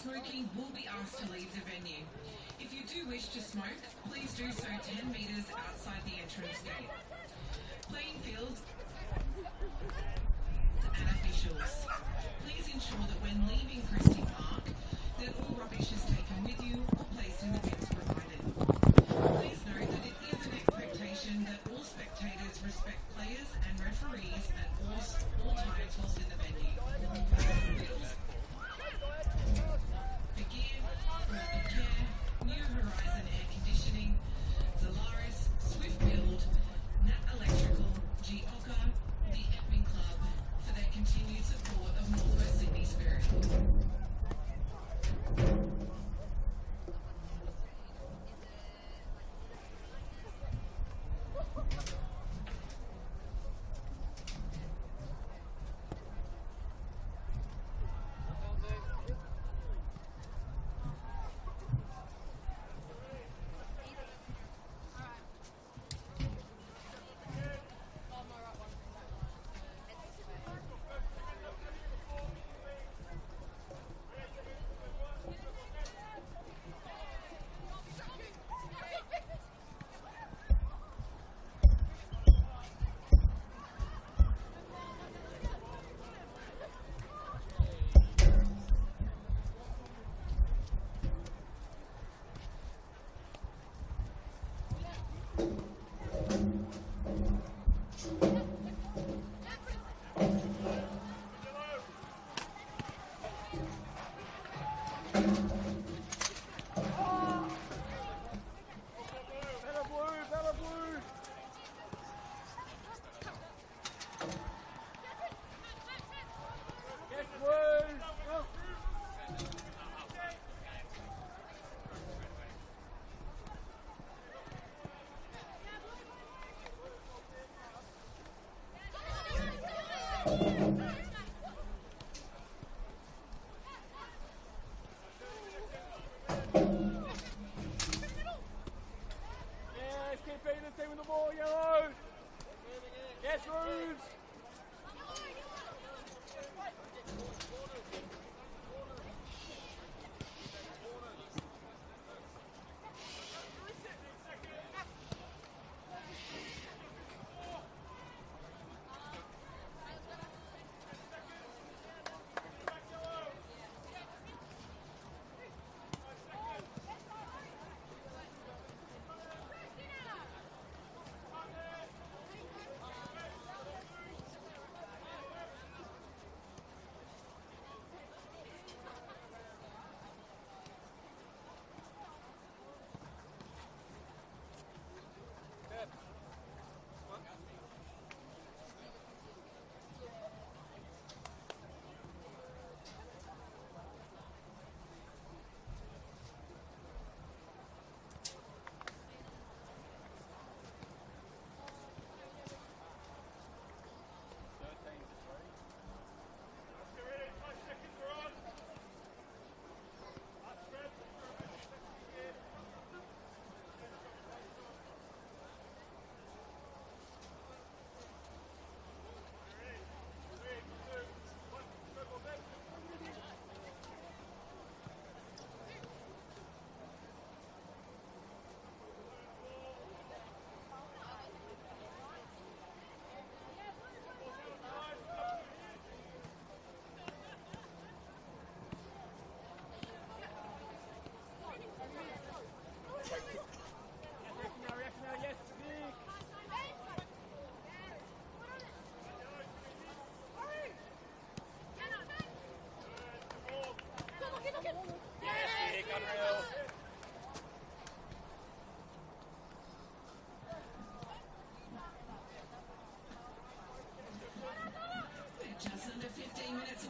smoking will be asked to leave the venue. If you do wish to smoke, please do so 10 metres outside the entrance gate. Playing fields and officials, please ensure that when leaving Christie Park, that all rubbish is taken with you or placed in the bins provided. Please note that it is an expectation that all spectators respect players and referees at all times whilst in the venue. For gear, Rapid Care, New Horizon Air Conditioning, Zolaris, Swift Build, Nat Electrical, G-Oka, the Epping Club, for their continued support of Northwest Sydney Spirit.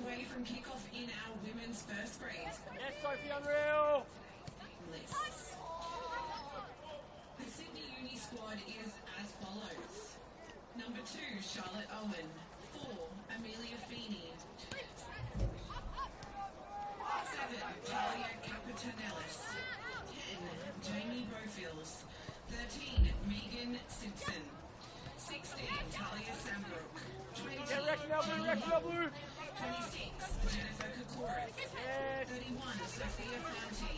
Away from kickoff in our women's first grades. Yes, Sophie, unreal! Lists. The Sydney Uni squad is as follows. Number 2, Charlotte Owen. 4, Amelia Feeney. 7, Talia Capitanellis. 10, Jamie Bofils. 13, Megan Simpson. 16, Talia Sambrook. 20, Jamie 26, Jennifer Kokoris. 31, Sophia Fanti.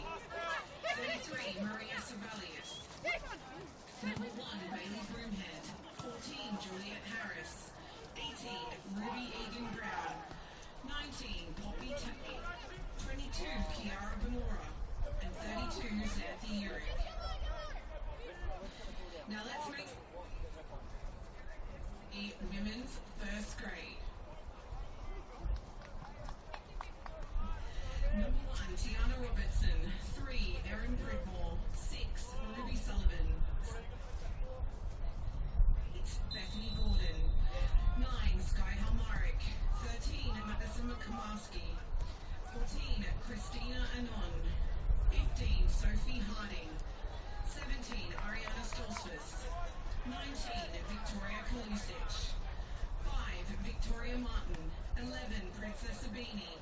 33, Maria Savalas. Number 1, Bailey Broomhead. 14, Juliet Harris. 18, Ruby Egan Brown. 19, Poppy Tappy. 22, Kiara Benora. And 32, Xanthi Uric. Now let's make the women's first grade. Number 1, Tiana Robertson. 3, Erin Bridmore. 6, Ruby Sullivan. 8, Bethany Gordon. 9, Sky Halmaric. 13, Madison McCamasky. 14, Christina Anon. 15, Sophie Harding. 17, Ariana Stolzfus. 19, Victoria Kalusic. 5, Victoria Martin. 11, Princess Sabini.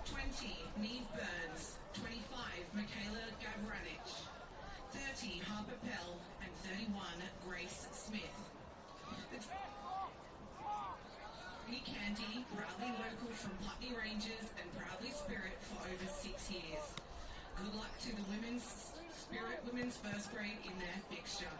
20, Neve Burns. 25, Michaela Gavranich. 30, Harper Pell. And 31, Grace Smith. Candy, proudly local from Putney Rangers and proudly Spirit for over 6 years. Good luck to the Spirit Women's First Grade in their fixture.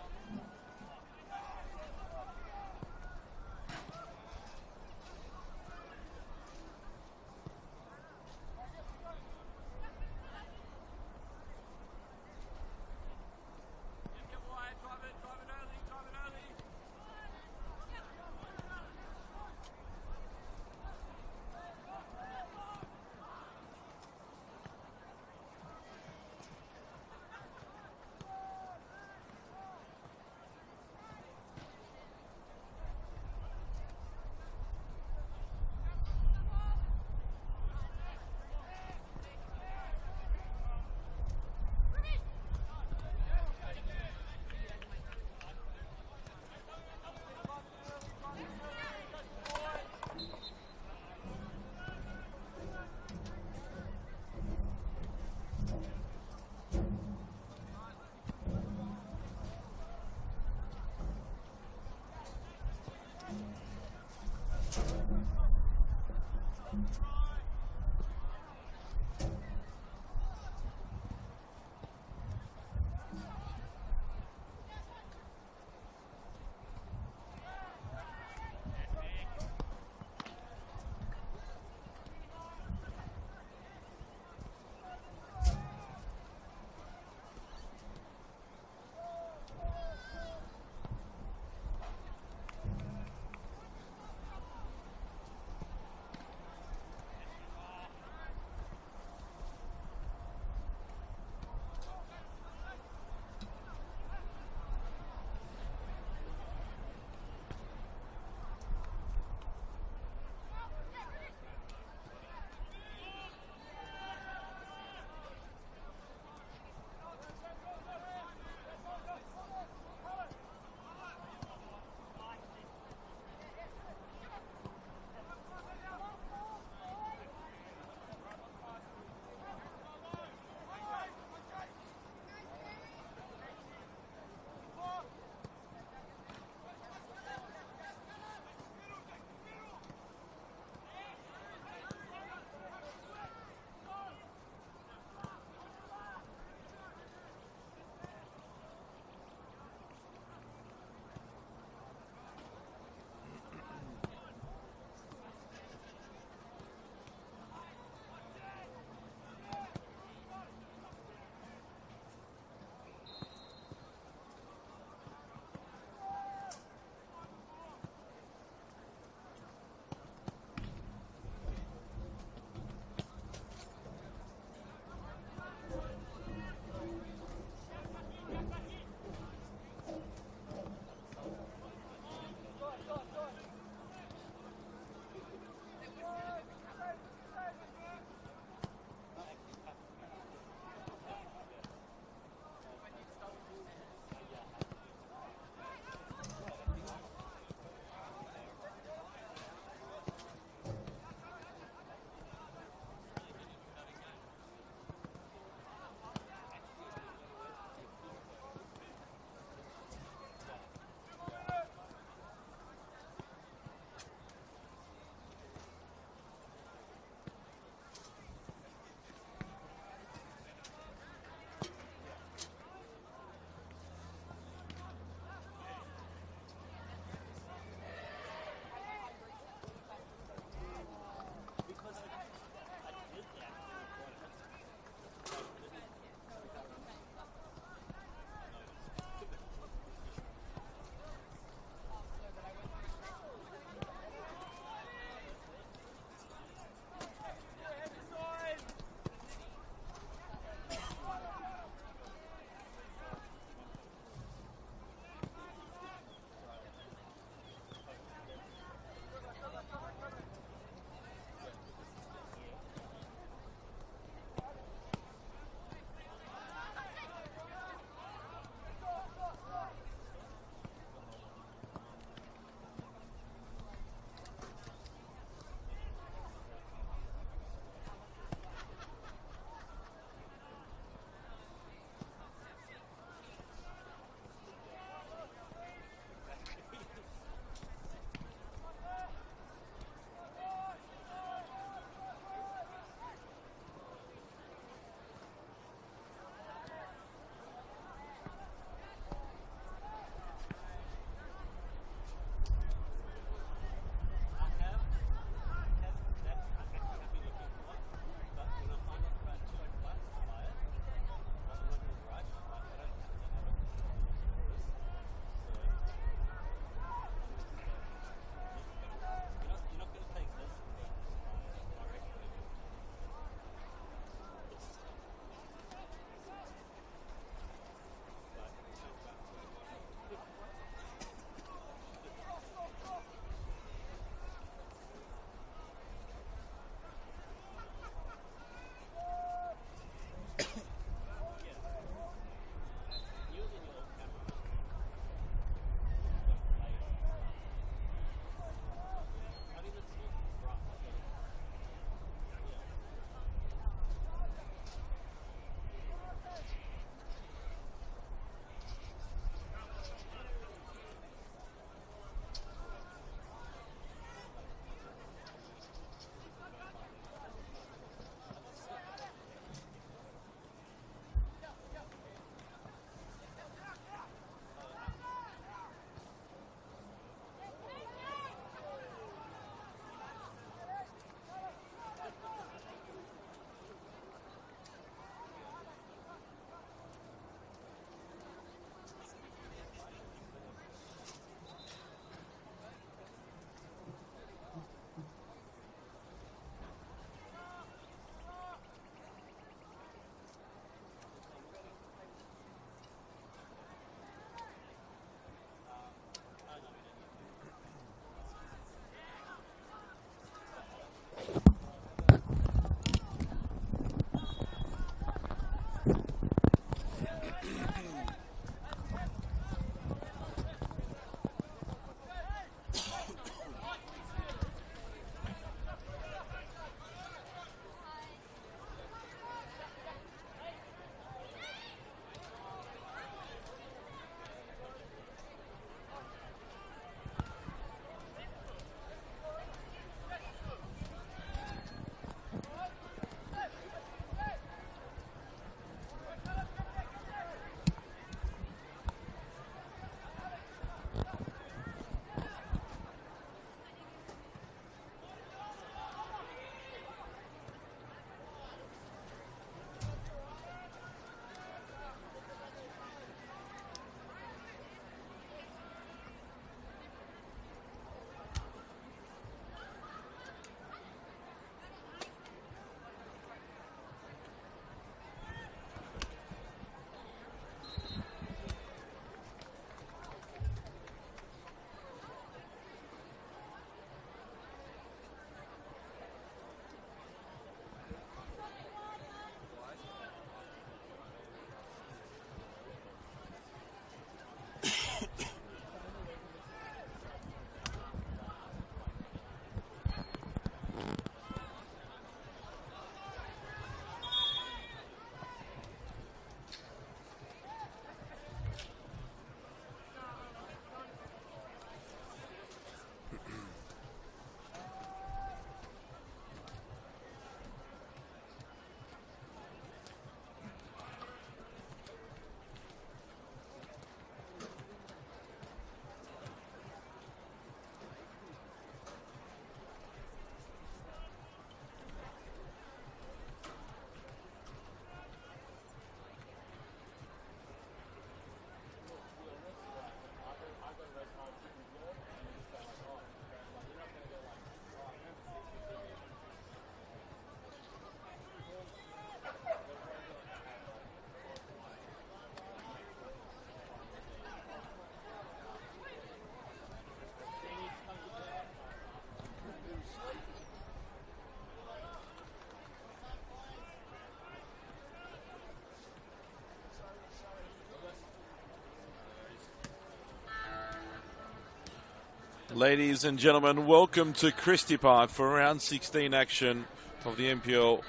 Ladies and gentlemen, welcome to Christie Park for round 16 action of the NPL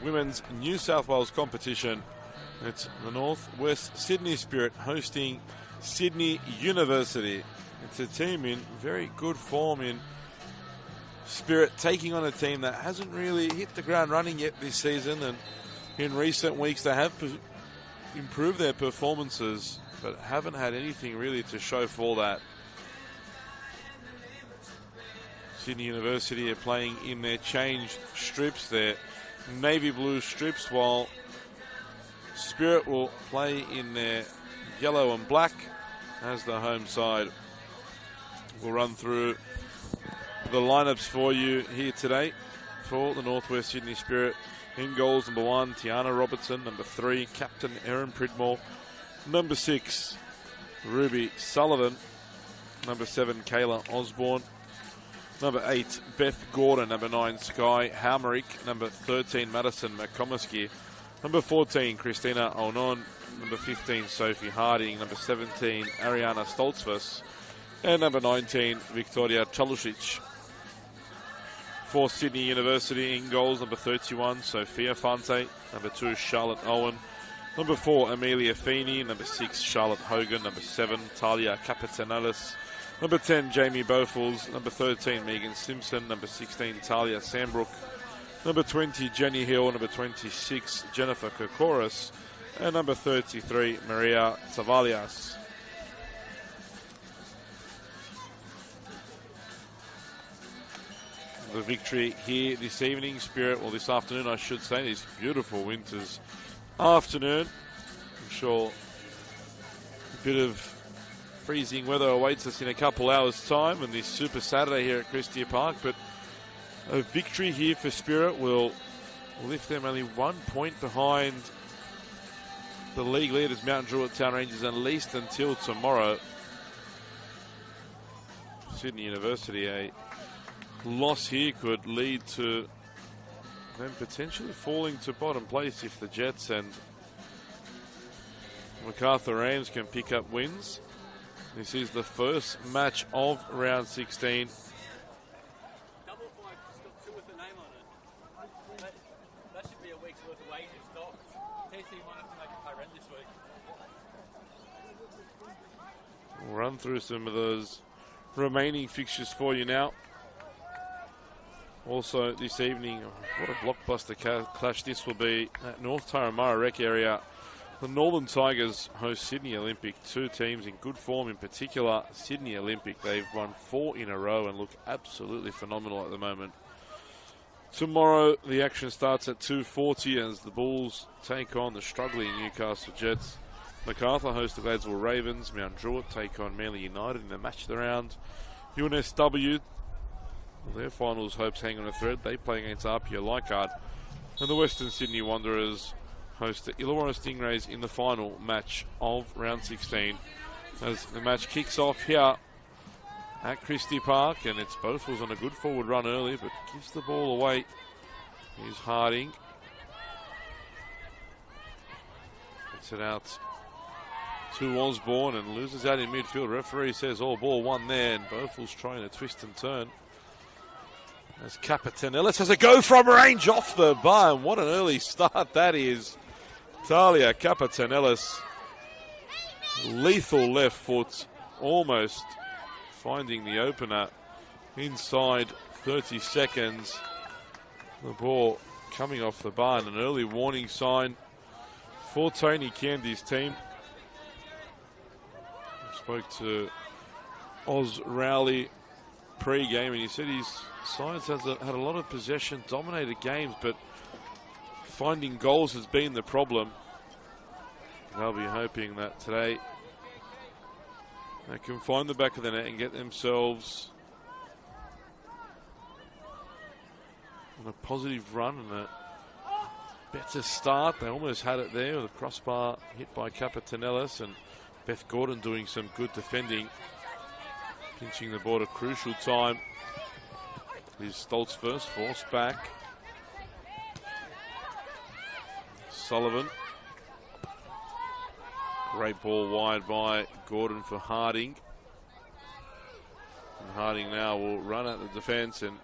Women's New South Wales competition. It's the Northwest Sydney Spirit hosting Sydney University. It's a team in very good form in Spirit, taking on a team that hasn't really hit the ground running yet this season, and in recent weeks they have improved their performances but haven't had anything really to show for that. Sydney University are playing in their changed strips, their navy blue strips, while Spirit will play in their yellow and black as the home side. We'll run through the lineups for you here today for the Northwest Sydney Spirit. In goals, number 1, Tiana Robertson. Number 3, Captain Erin Pridmore. Number 6, Ruby Sullivan. Number 7, Kayla Osborne. Number 8, Beth Gordon. Number 9, Sky Halmerick. Number 13, Madison McComiskey. Number 14, Christina Onon. Number 15, Sophie Harding. Number 17, Ariana Stoltzfus. And number 19, Victoria Chalusic. For Sydney University, in goals, number 31, Sophia Fante. Number 2, Charlotte Owen. Number 4, Amelia Feeney. Number 6, Charlotte Hogan. Number 7, Talia Capitanelis. Number 10, Jamie Bofels. Number 13, Megan Simpson. Number 16, Talia Sambrook. Number 20, Jenny Hill. Number 26, Jennifer Kokoris. And number 33, Maria Zavalias. The victory here this evening, Spirit, well this afternoon I should say, this beautiful winter's afternoon. I'm sure a bit of freezing weather awaits us in a couple hours time and this Super Saturday here at Christie Park, but a victory here for Spirit will lift them only 1 point behind the league leaders Mount Druitt Town Rangers, at least until tomorrow. Sydney University, a loss here could lead to them potentially falling to bottom place if the Jets and MacArthur Rams can pick up wins. This is the first match of round 16. Double five, just got 2 with the name on it. That should be a week's worth of wages docked. TC might have to make a pay rent this week. We'll run through some of those remaining fixtures for you now. Also this evening, what a blockbuster clash this will be at North Turramurra Rec area. The Northern Tigers host Sydney Olympic, 2 teams in good form, in particular Sydney Olympic. They've won 4 in a row and look absolutely phenomenal at the moment. Tomorrow the action starts at 2:40 as the Bulls take on the struggling Newcastle Jets. MacArthur host the Gladesville Ravens. Mount Druitt take on Manly United in the match of the round. UNSW, their finals hopes hang on a thread. They play against RPA Leichhardt. And the Western Sydney Wanderers host the Illawarra Stingrays in the final match of round 16. As the match kicks off here at Christie Park, and it's Bofels on a good forward run early, but gives the ball away. Here's Harding. Gets it out to Osborne and loses out in midfield. Referee says all ball one there, and Bofels trying to twist and turn. As Capitanelis has a go from range off the bar, and what an early start that is. Talia Capitanelis, lethal left foot, almost finding the opener inside 30 seconds. The ball coming off the bar, and an early warning sign for Tony Candy's team. I spoke to Oz Rowley pre-game, and he said his sides had a lot of possession, dominated games, but finding goals has been the problem. They'll be hoping that today they can find the back of the net and get themselves on a positive run and a better start. They almost had it there with a crossbar hit by Capitanelis, and Beth Gordon doing some good defending, pinching the ball at a crucial time. Here's Stoltz first, forced back. Sullivan. Great ball wide by Gordon for Harding. And Harding now will run at the defence and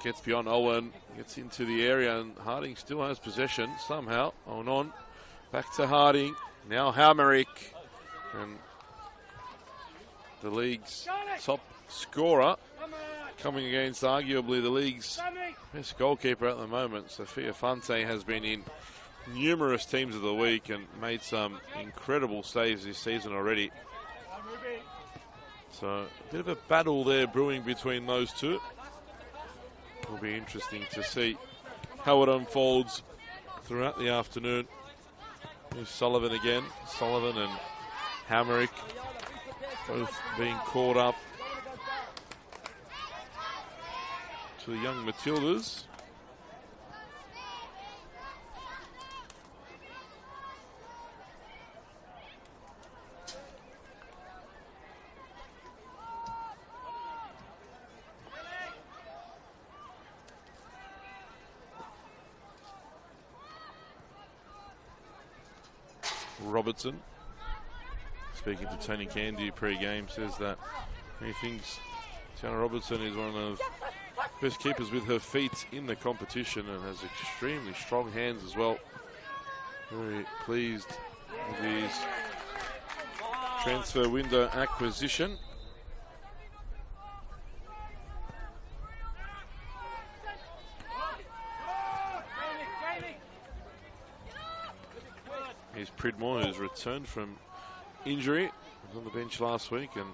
gets beyond Owen, gets into the area, and Harding still has possession somehow. On. Back to Harding. Now Hamerick. And the league's top scorer coming against arguably the league's best goalkeeper at the moment. Sophia Fante has been in numerous teams of the week and made some incredible saves this season already. So a bit of a battle there brewing between those two. Will be interesting to see how it unfolds throughout the afternoon. Here's Sullivan again. Sullivan and Hamerick both being caught up to the young Matildas. Robertson, speaking to Tony Candy pre-game, says that he thinks Tiana Robertson is one of the best keepers with her feet in the competition and has extremely strong hands as well. Very pleased with his transfer window acquisition. Here's Pridmore, who's returned from injury. Was on the bench last week and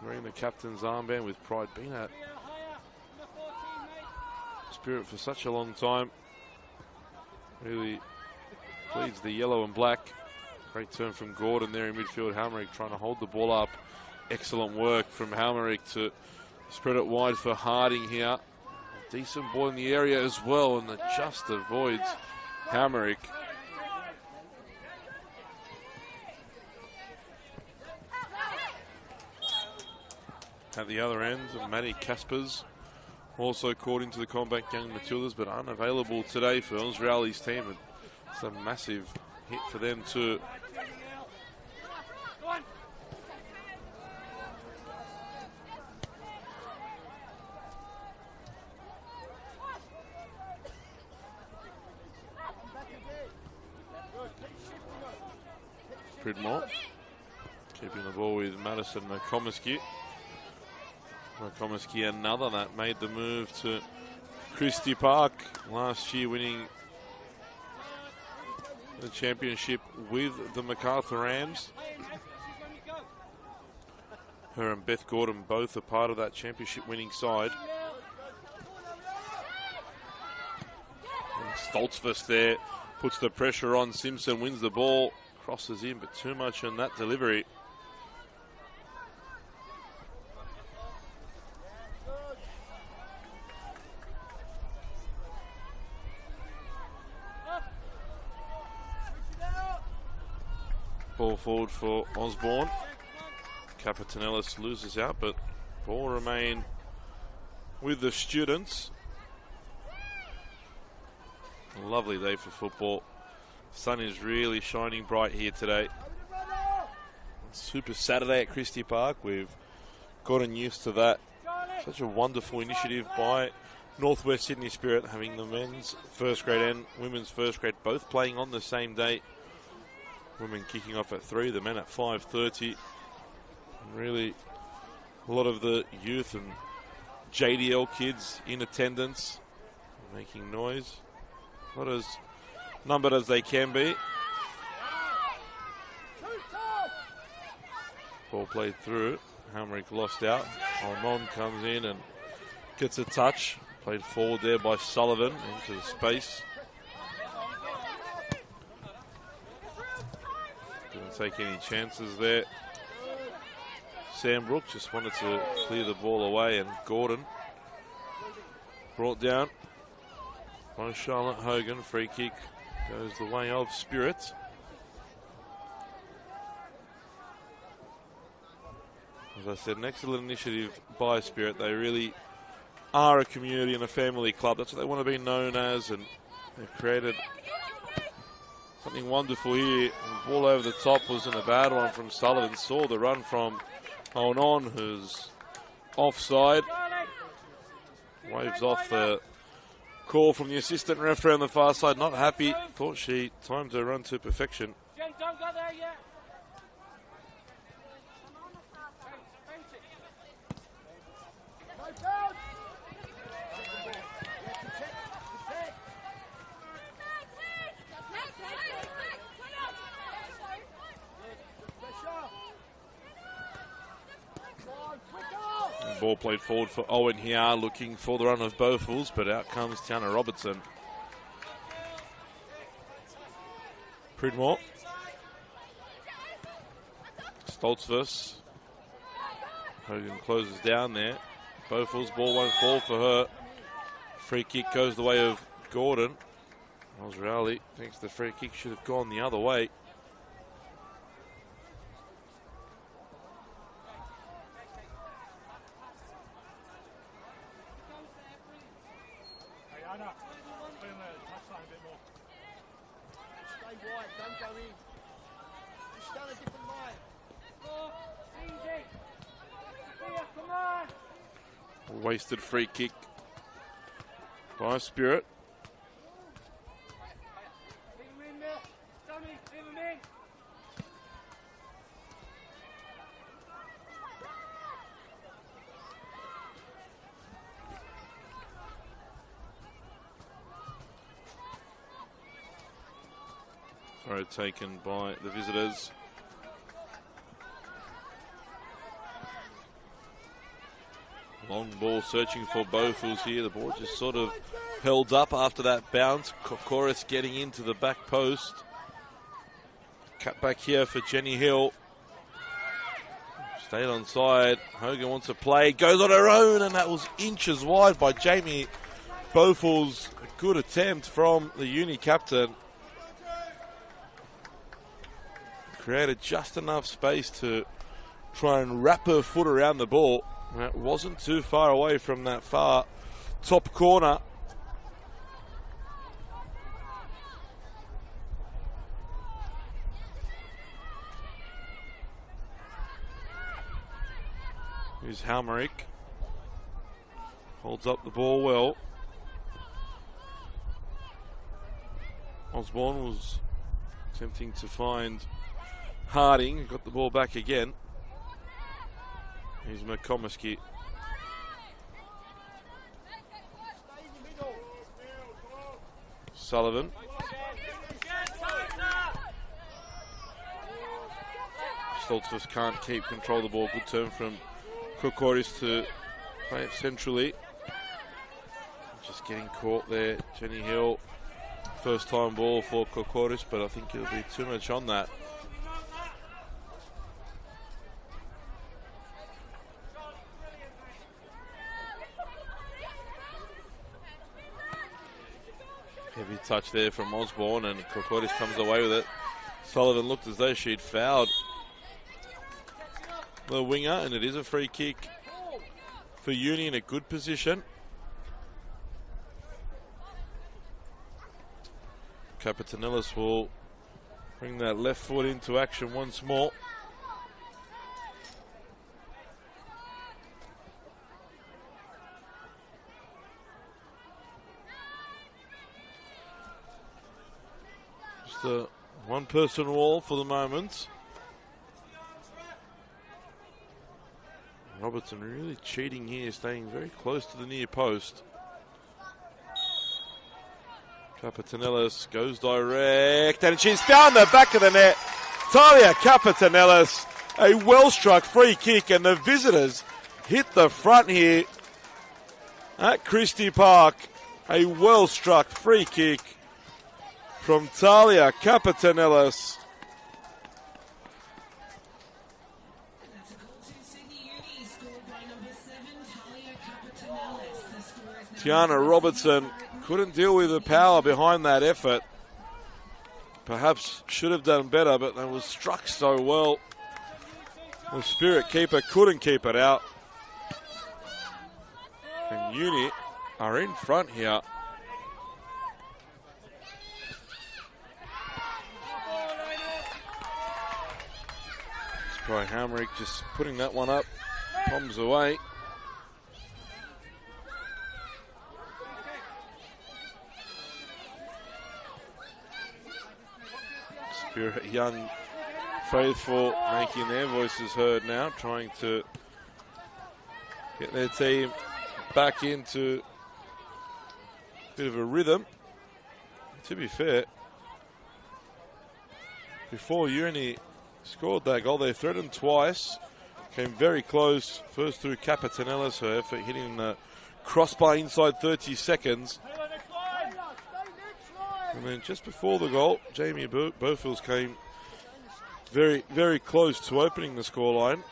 wearing the captain's armband with pride. Been at Spirit for such a long time. Really bleeds the yellow and black. Great turn from Gordon there in midfield. Hamerick trying to hold the ball up. Excellent work from Hamerick to spread it wide for Harding here. A decent ball in the area as well, and it just avoids Hamerick. At the other end, Maddie Caspers also caught into the combat young Matildas, but unavailable today for Osreally's team. It's a massive hit for them too. Pridmore keeping the ball with Madison McComiskey. McComiskey, another that made the move to Christie Park last year, winning the championship with the MacArthur Rams. Her and Beth Gordon both are part of that championship winning side. And Stoltzfus there puts the pressure on. Simpson wins the ball, crosses in, but too much on that delivery. Ball forward for Osborne. Capitanellis loses out, but ball remain with the students. A lovely day for football. Sun is really shining bright here today. Super Saturday at Christie Park. We've gotten used to that. Such a wonderful initiative by Northwest Sydney Spirit, having the men's first grade and women's first grade both playing on the same day. Women kicking off at 3, the men at 5:30. And really, a lot of the youth and JDL kids in attendance, making noise. Not as numbered as they can be. Ball played through. Hamrick lost out. Almond comes in and gets a touch. Played forward there by Sullivan into the space. Didn't take any chances there. Sam Brooks just wanted to clear the ball away, and Gordon brought down by Charlotte Hogan. Free kick goes the way of Spirit. As I said, an excellent initiative by Spirit. They really are a community and a family club. That's what they want to be known as, and they've created something wonderful here. The ball over the top wasn't a bad one from Sullivan. Saw the run from Onon, who's offside. Waves off the call from the assistant referee on the far side. Not happy. Thought she timed her run to perfection. Don't go there yet. Ball played forward for Owen here, looking for the run of Beaufils, but out comes Tiana Robertson. Pridmore. Stoltzfus. Hogan closes down there. Beaufils, ball won't fall for her. Free kick goes the way of Gordon. Osreali thinks the free kick should have gone the other way. Wasted free kick by Spirit. Throw taken by the visitors. Long ball searching for Beaufils here. The ball just sort of held up after that bounce. Kokoris getting into the back post. Cut back here for Jenny Hill. Stayed on side. Hogan wants to play. Goes on her own, and that was inches wide by Jamie Beaufils. A good attempt from the uni captain. Created just enough space to try and wrap her foot around the ball. That wasn't too far away from that far top corner. Here's Halmerick. Holds up the ball well. Osborne was attempting to find Harding. Got the ball back again. Here's McComiskey. Sullivan. Stoltzfus can't keep control of the ball. Good turn from Kokoris to play it centrally. Just getting caught there. Jenny Hill. First time ball for Kokoris, but I think it'll be too much on that. Heavy touch there from Osborne, and Kokoris comes away with it. Sullivan looked as though she'd fouled the winger, and it is a free kick for Uni in a good position. Capitanellis will bring that left foot into action once more. Just a one-person wall for the moment. Robertson really cheating here, staying very close to the near post. Capitanellis goes direct, and she's found the back of the net. Talia Capitanellis, a well-struck free kick, and the visitors hit the front here at Christie Park. A well-struck free kick from Talia Capitanellis. That's a goal to Sydney Uni, scored by number 7, Talia Capitanellis. The score is now Tiana Robertson couldn't deal with the power behind that effort. Perhaps should have done better, but they was struck so well. The Spirit keeper couldn't keep it out. And Uni are in front here. Sky Hamrick just putting that one up. Bombs away. Spirit young faithful making their voices heard now, trying to get their team back into a bit of a rhythm. To be fair, before Uni scored that goal, they threatened twice. Came very close, first through Capitanella's her effort, hitting the crossbar inside 30 seconds. And then just before the goal, Jamie Bofils came very, very close to opening the scoreline.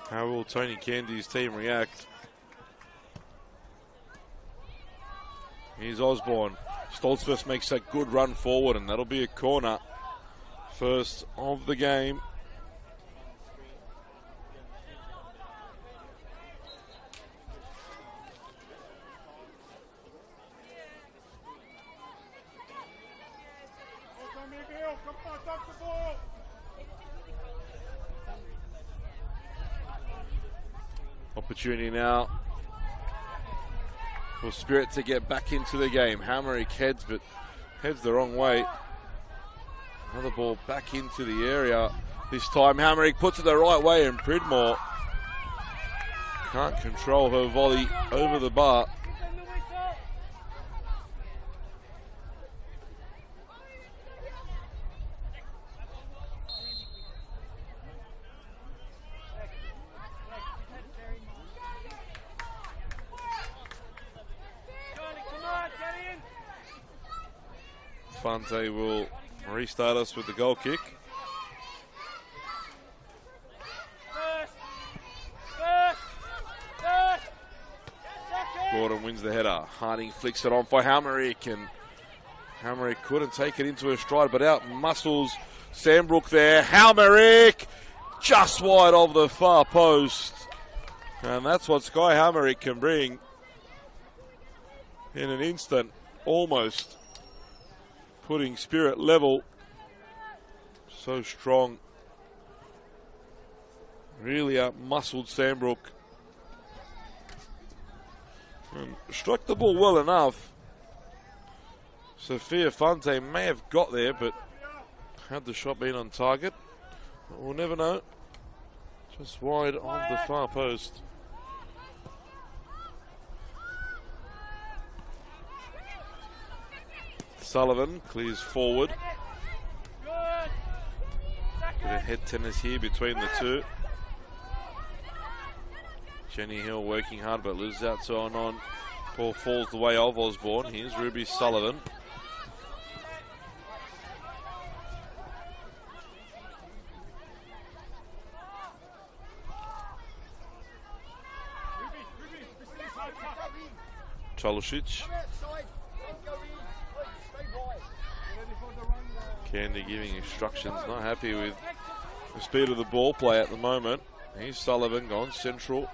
How will Tony Candy's team react? Here's Osborne. Stoltzfus makes a good run forward, and that'll be a corner. First of the game. Opportunity now for Spirit to get back into the game. Hamerick heads, but heads the wrong way. Another ball back into the area. This time Hamerick puts it the right way, and Pridmore can't control her volley over the bar. Fonte will restart us with the goal kick. Gordon wins the header. Harding flicks it on for Hamerick, and Hamerick couldn't take it into her stride, but out muscles Sandbrook there. Hamerick just wide of the far post. And that's what Sky Hamerick can bring in an instant, almost putting Spirit level. So strong. Really out-muscled Sandbrook. And struck the ball well enough. Sophia Fonte may have got there, but had the shot been on target, we'll never know. Just wide of the far post. Sullivan clears forward. Bit of head tennis here between the two. Jenny Hill working hard but loses out to on. Ball falls the way of Osborne. Here's Ruby Sullivan. Cholosic. Candy giving instructions, not happy with the speed of the ball play at the moment. Here's Sullivan gone central.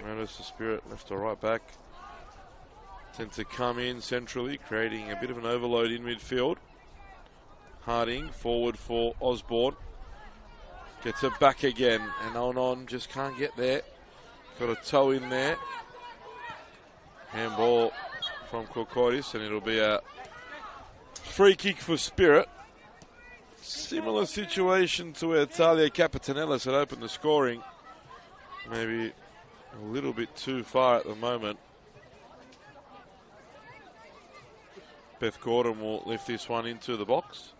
Notice the Spirit left to right back. Tend to come in centrally, creating a bit of an overload in midfield. Harding forward for Osborne. Gets it back again, and on just can't get there. Got a toe in there. Handball from Kokoris, and it'll be a free kick for Spirit. Similar situation to where Talia Capitanelis had opened the scoring. Maybe a little bit too far at the moment. Beth Gordon will lift this one into the box.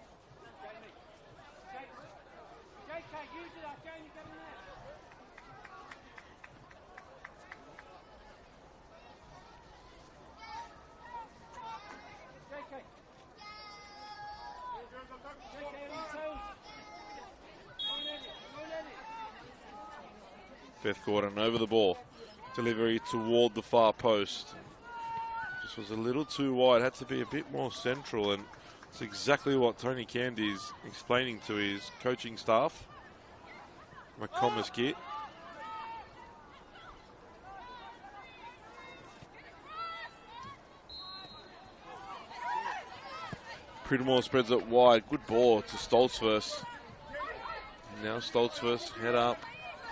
Beth Gordon over the ball. Delivery toward the far post. This was a little too wide. Had to be a bit more central, and it's exactly what Tony Candy's explaining to his coaching staff. McComas Git. Pridmore spreads it wide. Good ball to Stoltzfus. Now Stoltzfus head up.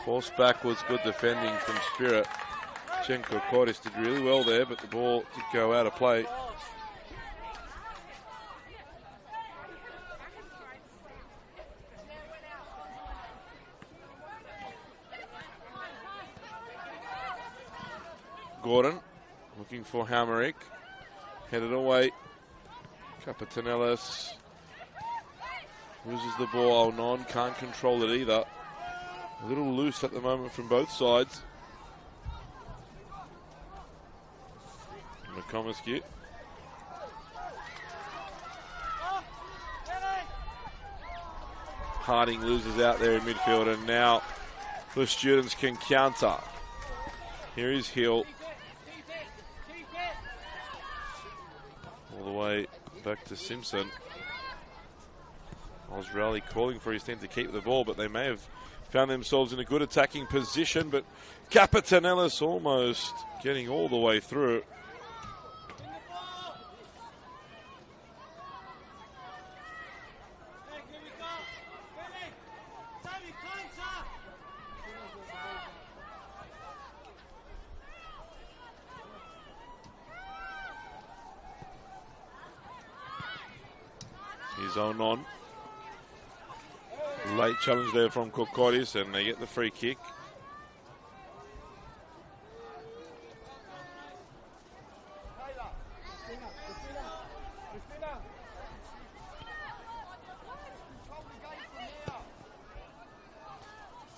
Forced backwards, good defending from Spirit. Jen Kokoris did really well there, but the ball did go out of play. Gordon looking for Hamerick. Headed away. Capetanellis loses the ball. Non can't control it either. A little loose at the moment from both sides. McComiskey. Harding loses out there in midfield, and now the students can counter. Here is Hill. All the way back to Simpson. Osrally calling for his team to keep the ball, but they may have found themselves in a good attacking position, but Capetanellis almost getting all the way through. He's on. Late challenge there from Kokoris, and they get the free kick.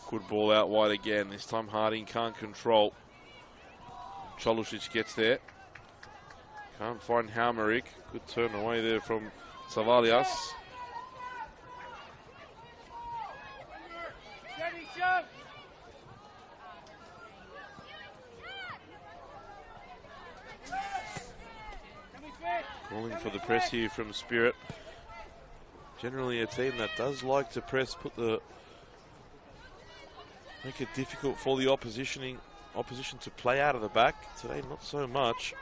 Good ball out wide again. This time Harding can't control. Cholusic gets there. Can't find Hamerick. Good turn away there from Savalias. Calling for the press here from Spirit. Generally a team that does like to press, make it difficult for the opposition to play out of the back. Today not so much.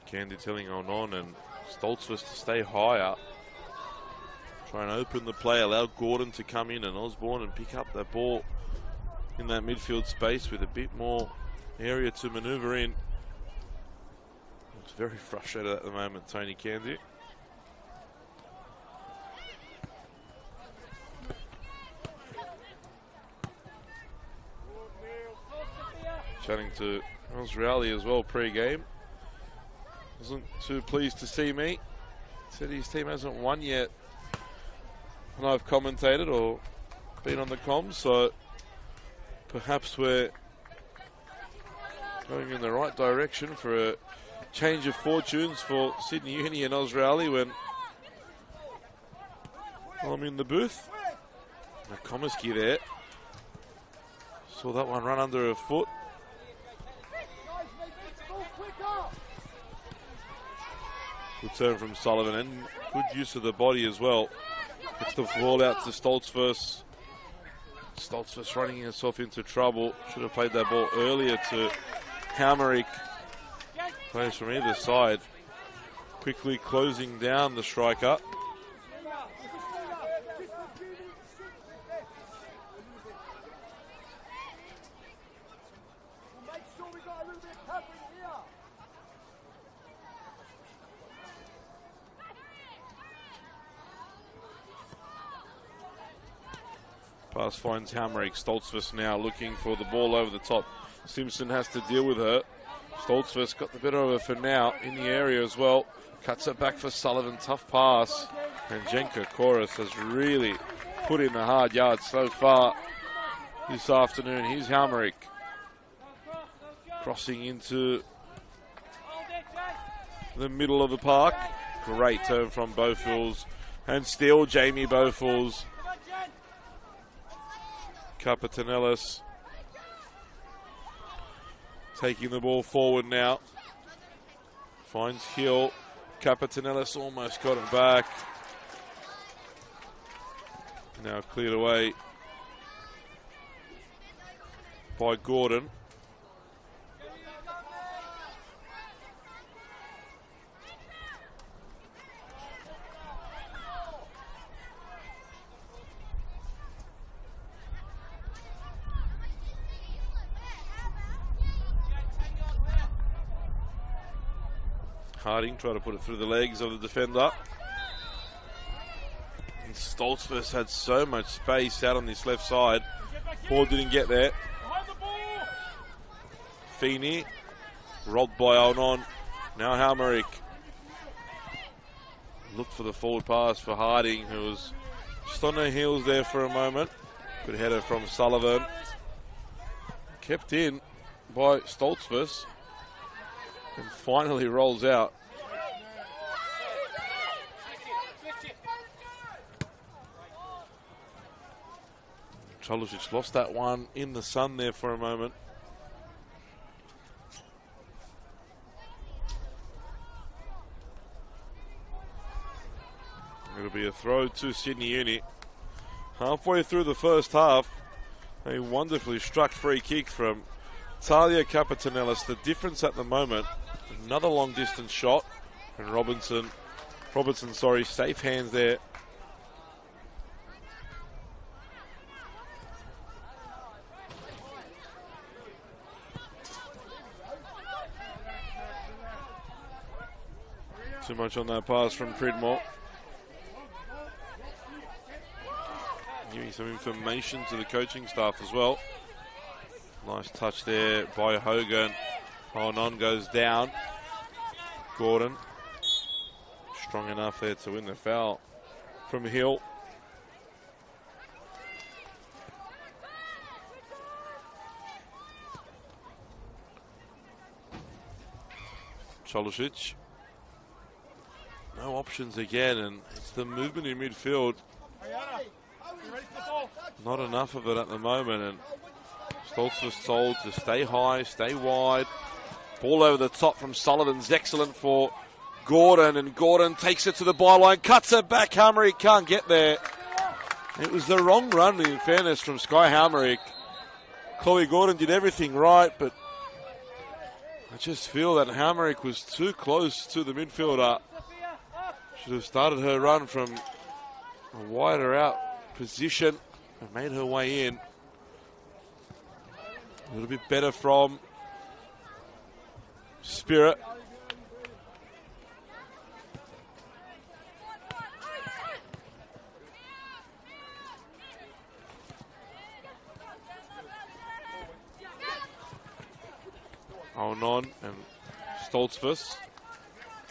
Candy telling on and Stoltzfus to stay higher. Try and open the play, allow Gordon to come in and Osborne and pick up that ball in that midfield space with a bit more area to manoeuvre in. Looks very frustrated at the moment, Tony Candy. Chatting to Osrally as well pre-game. Wasn't too pleased to see me. Said his team hasn't won yet when I've commentated or been on the comms, so perhaps we're going in the right direction for a change of fortunes for Sydney Uni and Osrally when I'm in the booth. Comiskey there. Saw that one run under her foot. Good turn from Sullivan and good use of the body as well. Gets the ball out to Stoltzfus. Stoltzfus running himself into trouble. Should have played that ball earlier to Hamerick. Players from either side quickly closing down the striker. Pass finds Hamerick. Stoltzfus now looking for the ball over the top. Simpson has to deal with her. Stoltzfus got the better of her for now in the area as well. Cuts it back for Sullivan. Tough pass. And Jenka Chorus has really put in the hard yards so far this afternoon. Here's Hamerick. Crossing into the middle of the park. Great turn from Bofils. And still Jamie Bofils. Capetanellis taking the ball forward now. Finds Hill. Capetanellis almost got it back. Now cleared away by Gordon. Harding trying to put it through the legs of the defender. Stoltzfus had so much space out on this left side. Ball didn't get there. Feeney robbed by Onon. Now Halmerick. Looked for the forward pass for Harding, who was just on her heels there for a moment. Good header from Sullivan. Kept in by Stoltzfus. And finally rolls out. Cholicic lost that one in the sun there for a moment. It'll be a throw to Sydney Uni. Halfway through the first half, a wonderfully struck free kick from Talia Capitanellis. The difference at the moment, another long distance shot, and Robertson, safe hands there. Too much on that pass from Pridmore. Giving some information to the coaching staff as well. Nice touch there by Hogan. On goes down. Gordon. Strong enough there to win the foul from Hill. Cholicic. No options again, and it's the movement in midfield. Not enough of it at the moment, and Stoltz was told to stay high, stay wide. Ball over the top from Sullivan's excellent for Gordon, and Gordon takes it to the byline, cuts it back. Hamerick can't get there. It was the wrong run, in fairness, from Sky Hamerick. Chloe Gordon did everything right, but I just feel that Hamerick was too close to the midfielder. Should have started her run from a wider out position and made her way in. A little bit better from Spirit. Onon and Stoltzfus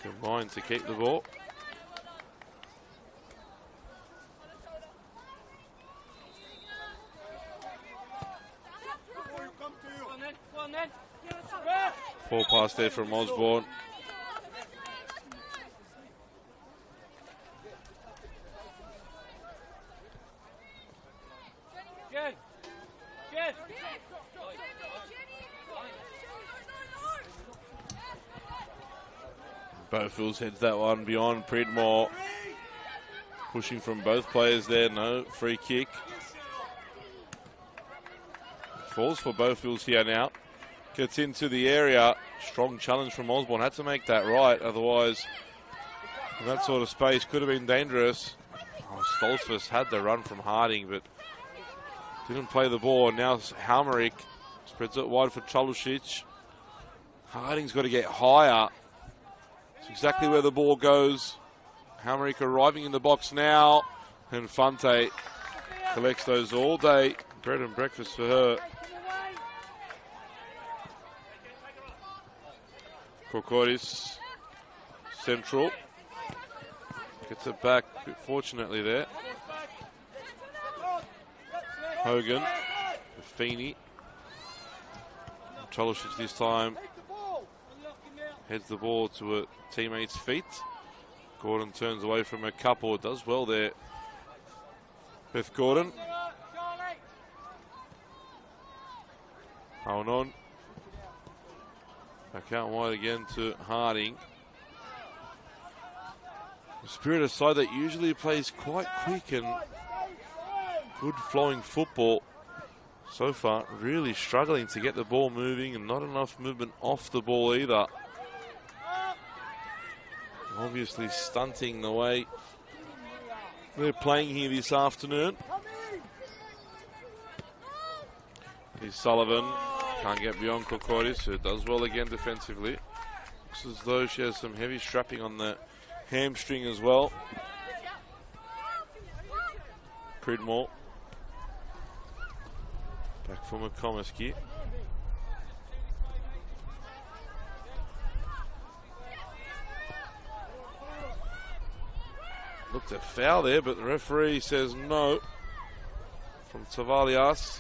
combined to keep the ball. Ball pass there from Osborne. Bowfields heads that one beyond Pridmore. Pushing from both players there, no free kick. Falls for Bowfields here now. Gets into the area. Strong challenge from Osborne. Had to make that right, otherwise in that sort of space could have been dangerous. Oh, Stoltzfus had the run from Harding, but didn't play the ball. And now Halmerick spreads it wide for Cholicic. Harding's got to get higher. It's exactly where the ball goes. Halmerick arriving in the box now. And Fante collects those all day. Bread and breakfast for her. Kokoris, central. Gets it back, a bit fortunately there. Hogan, Feeney. Cholicic this time heads the ball to a teammate's feet. Gordon turns away from a couple. Does well there. Beth Gordon. Hold on. Back out wide again to Harding. The Spirit a side that usually plays quite quick and good flowing football. So far, really struggling to get the ball moving and not enough movement off the ball either. Obviously stunting the way they're playing here this afternoon. Here's Sullivan. Can't get beyond Kokoris, who does well again defensively. Looks as though she has some heavy strapping on the hamstring as well. Pridmore. Back for McComiskey. Looked at foul there, but the referee says no from Tavalias.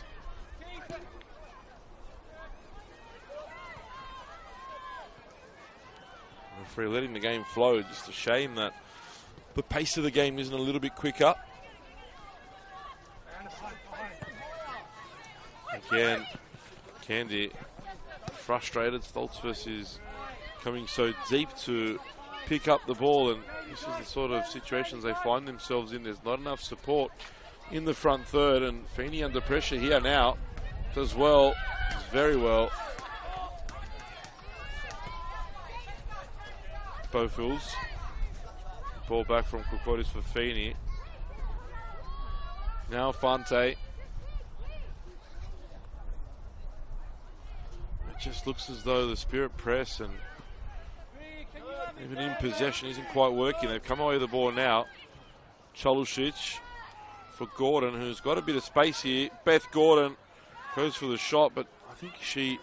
Referee letting the game flow. Just a shame that the pace of the game isn't a little bit quicker. Again, Candy frustrated. Stoltzfus is coming so deep to pick up the ball, and this is the sort of situations they find themselves in. There's not enough support in the front third, and Feeney under pressure here now. Does well, does very well. Bofils. Ball back from Kokoris for Feeney. Now Fante. It just looks as though the Spirit press and even in possession isn't quite working. They've come away with the ball now. Cholušić for Gordon, who's got a bit of space here. Beth Gordon goes for the shot, but I think she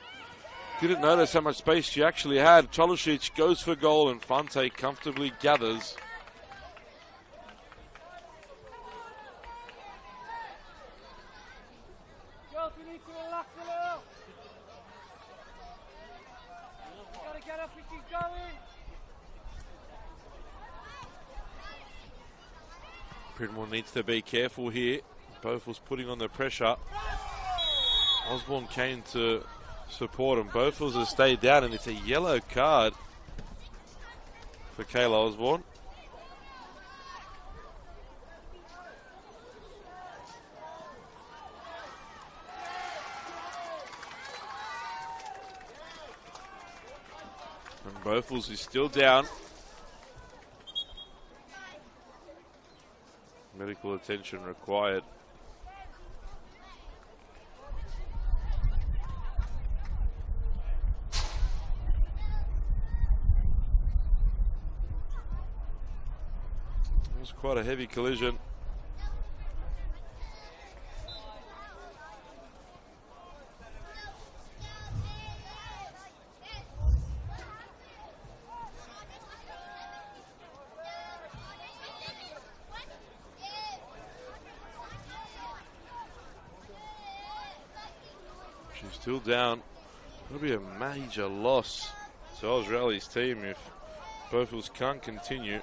didn't notice how much space she actually had. Cholušić goes for goal, and Fante comfortably gathers. Girls, we need to relax a little. Gotta get up and keep going. Pridmore needs to be careful here. Bofils putting on the pressure. Osborne came to support him. Bofils has stayed down, and it's a yellow card for Kayla Osborne. And Bofils is still down. Medical attention required. It was quite a heavy collision. Still down. It'll be a major loss to Osrally's team if Bofils can't continue.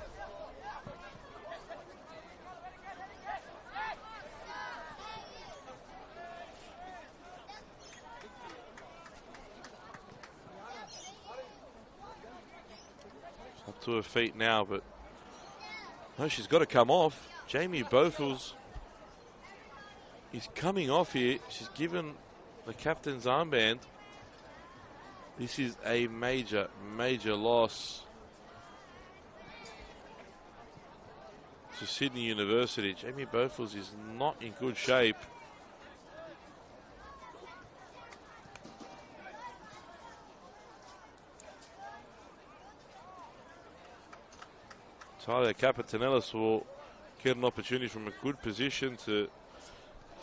Up to her feet now, but no, she's got to come off. Jamie Bofils is coming off here. She's given the captain's armband. This is a major, major loss to Sydney University. Jamie Bofils is not in good shape. Talia Capetanellis will get an opportunity from a good position to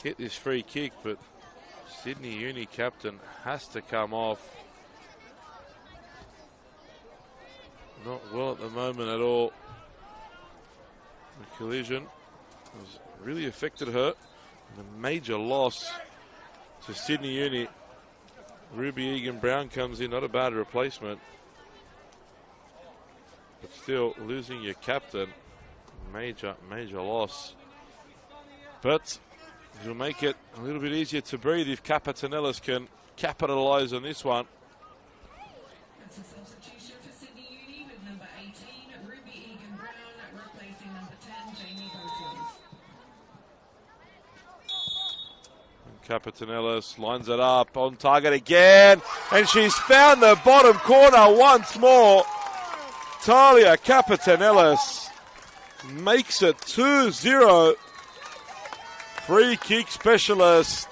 get this free kick, but Sydney Uni captain has to come off. Not well at the moment at all. The collision has really affected her. And a major loss to Sydney Uni. Ruby Egan Brown comes in, not a bad replacement. But still, losing your captain, major, major loss. But it'll make it a little bit easier to breathe if Capetanellis can capitalise on this one. That's a substitution for Sydney Uni with number 18, Ruby Egan Brown, replacing number 10, Jamie Bofils. Capetanellis lines it up on target again, and she's found the bottom corner once more. Talia Capetanellis makes it 2-0. Free kick specialist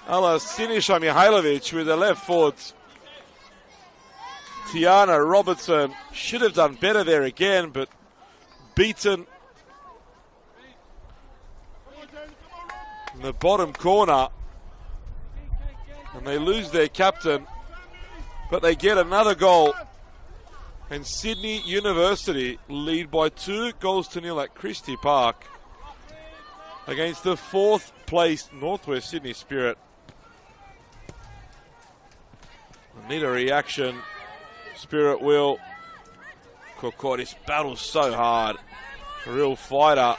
Sinisha Mihailovic with the left foot. Tiana Robertson should have done better there again, but beaten in the bottom corner. And they lose their captain, but they get another goal. And Sydney University lead by 2-0 at Christie Park against the 4th placed Northwest Sydney Spirit. Need a reaction. Spirit will. Kokoris battles so hard. A real fighter.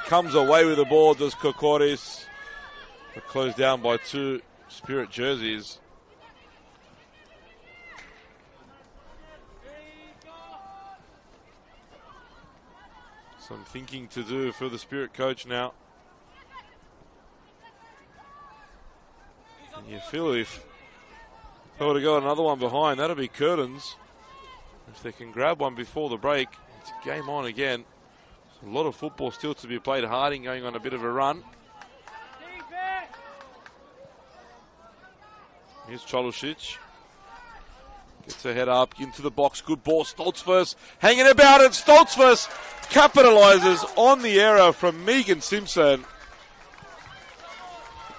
Comes away with the ball, does Kokoris. But closed down by 2 Spirit jerseys. Some thinking to do for the Spirit coach now. And you feel if they were to go another one behind, that'll be curtains. If they can grab one before the break, it's game on again. A lot of football still to be played. Harding going on a bit of a run. Here's Cholosic. Gets her head up into the box. Good ball. Stoltzfus hanging about it. Stoltzfus capitalizes on the error from Megan Simpson.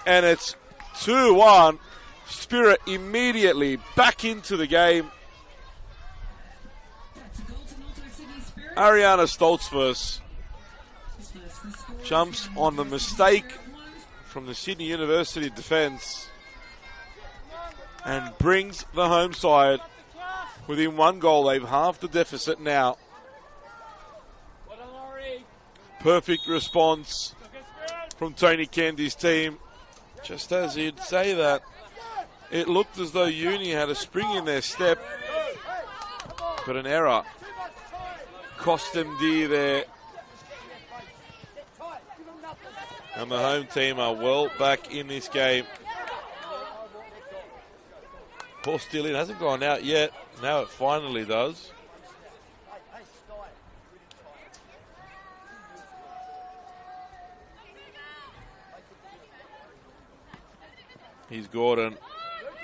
And it's 2-1. Spirit immediately back into the game. Ariana Stoltzfus jumps on the mistake from the Sydney University defence and brings the home side within 1 goal. They've halved the deficit now. Perfect response from Tony Candy's team. Just as you'd say that, it looked as though Uni had a spring in their step, but an error cost them dear there. And the home team are well back in this game. Ball still in, hasn't gone out yet. Now it finally does. Here's Gordon.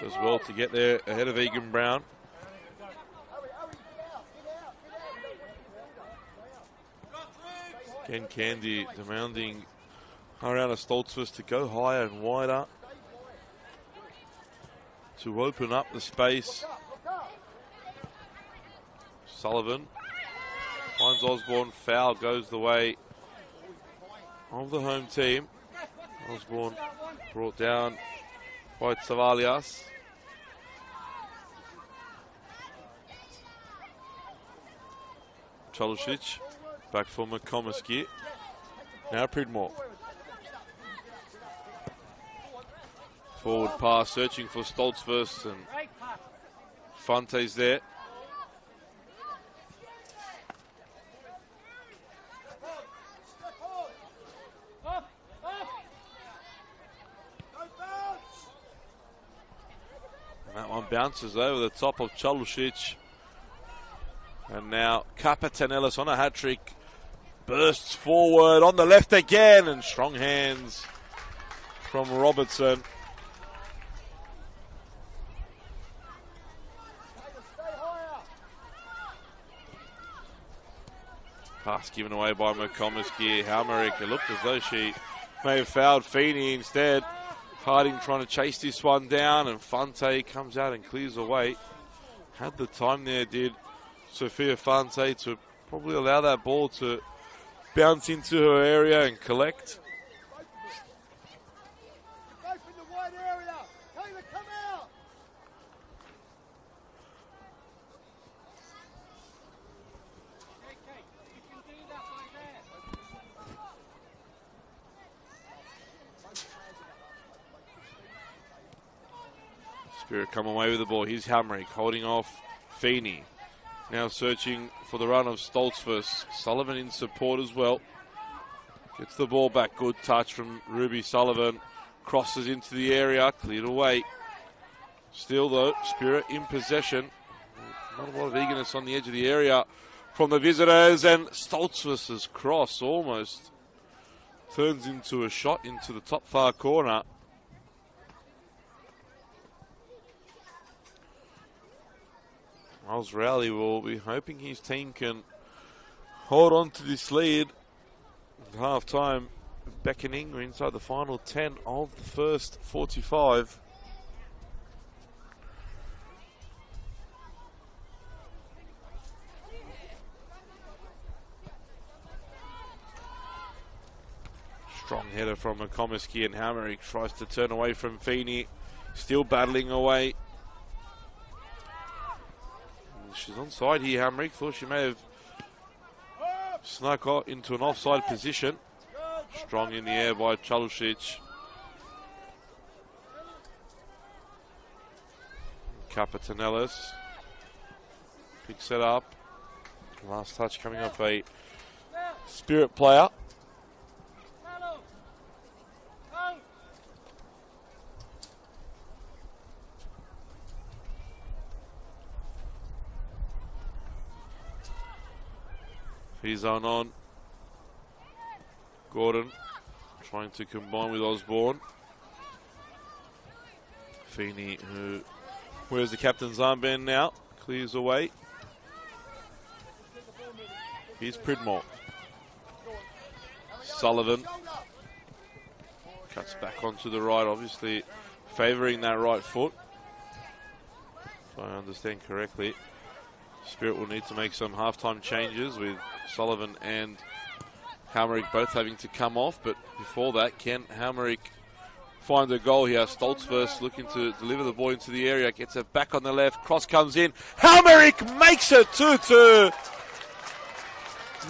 Does well to get there ahead of Egan Brown. Ken Candy demanding Ariana Stoltzfus to go higher and wider to open up the space. Sullivan finds Osborne. Foul goes the way of the home team. Osborne brought down by Tsavalias. Cholosic back for McComiskey. Now Pridmore. Forward pass, searching for Stoltzfus, and Fante's there. And that one bounces over the top of Cholosic. And now Kapatanelis on a hat-trick. Bursts forward on the left again, and strong hands from Robertson. Pass given away by McComiskey. Halmerick, it looked as though she may have fouled Feeney instead. Harding trying to chase this one down, and Fante comes out and clears away. Had the time there, did Sophia Fante, to probably allow that ball to bounce into her area and collect. Spirit come away with the ball. Here's Hamrick holding off Feeney. Now searching for the run of Stoltzfus. Sullivan in support as well. Gets the ball back. Good touch from Ruby Sullivan. Crosses into the area. Cleared away. Still though, Spirit in possession. Not a lot of eagerness on the edge of the area from the visitors. And Stoltzfus's cross almost turns into a shot into the top far corner. Miles Rowley will be hoping his team can hold on to this lead at half time. beckoning. We're inside the final 10 of the first 45. Strong header from McComiskey, and Hammerich tries to turn away from Feeney. Still battling away. She's onside here, Hammerich. Thought she may have snuck out into an offside position. Strong in the air by Chalusic. Kapatanelis picks it up. Last touch coming off a Spirit player. He's on. Gordon trying to combine with Osborne. Feeney, who wears the captain's armband now, clears away. Here's Pridmore. Sullivan cuts back onto the right, obviously favouring that right foot. If I understand correctly, Spirit will need to make some halftime changes with Sullivan and Hammerich both having to come off. But before that, can Hammerich find a goal here? Stoltz first looking to deliver the ball into the area. Gets it back on the left. Cross comes in. Hammerich makes it 2-2.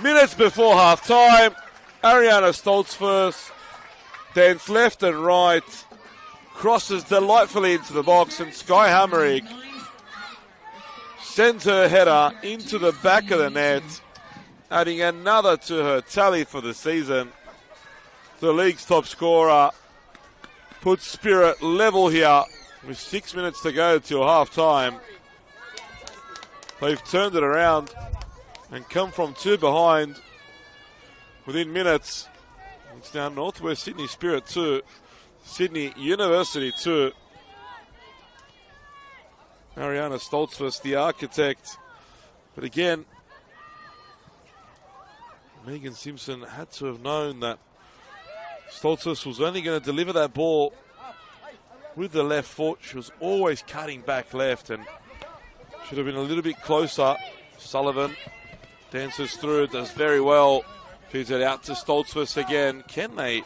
Minutes before halftime. Ariana Stoltz first. Dance left and right. Crosses delightfully into the box. And Sky Hammerich sends her header into the back of the net, adding another to her tally for the season. The league's top scorer puts Spirit level here with 6 minutes to go till half-time. They've turned it around and come from 2 behind within minutes. It's now Northwest Sydney Spirit 2, Sydney University 2. Ariana Stoltzfus, the architect. But again, Megan Simpson had to have known that Stoltzfus was only going to deliver that ball with the left foot. She was always cutting back left and should have been a little bit closer. Sullivan dances through, does very well. Feeds it out to Stoltzfus again. Can they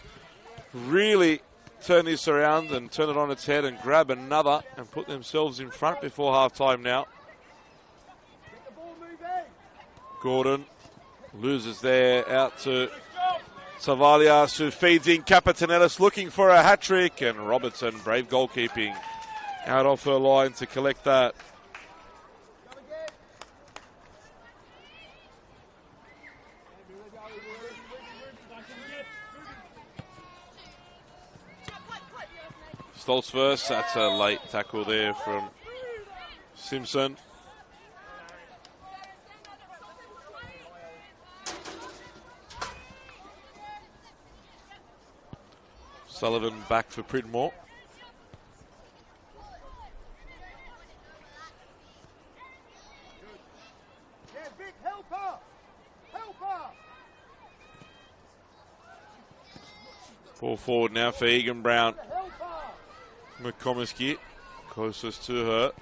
really turn this around and turn it on its head and grab another and put themselves in front before halftime now? Gordon loses there, out to Savalias, who feeds in. Kapatanelis looking for a hat-trick, and Robertson, brave goalkeeping, out off her line to collect that. Stoltz first, that's a late tackle there from Simpson. Sullivan back for Pridmore. Ball forward now for Egan Brown. McComiskey closest to her.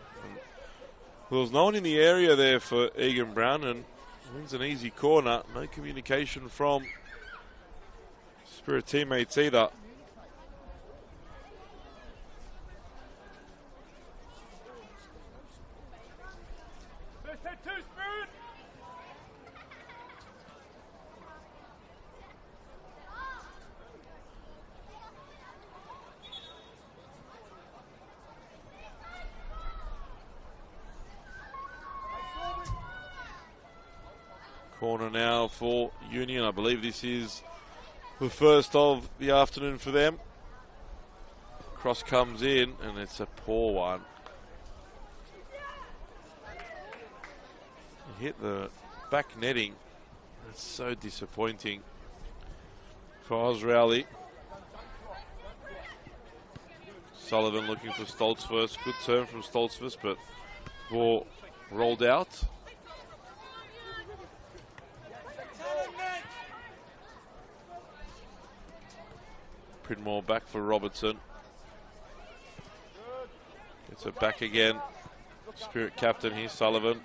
There was no one in the area there for Egan Brown, and wins an easy corner. No communication from Spirit teammates either. Corner now for Union. I believe this is the first of the afternoon for them. Cross comes in and it's a poor one. Hit the back netting. It's so disappointing for Osrowley. Sullivan looking for Stoltz first. Good turn from Stoltz first, but ball rolled out. Pridmore back for Robertson. Gets it back again. Spirit captain here, Sullivan.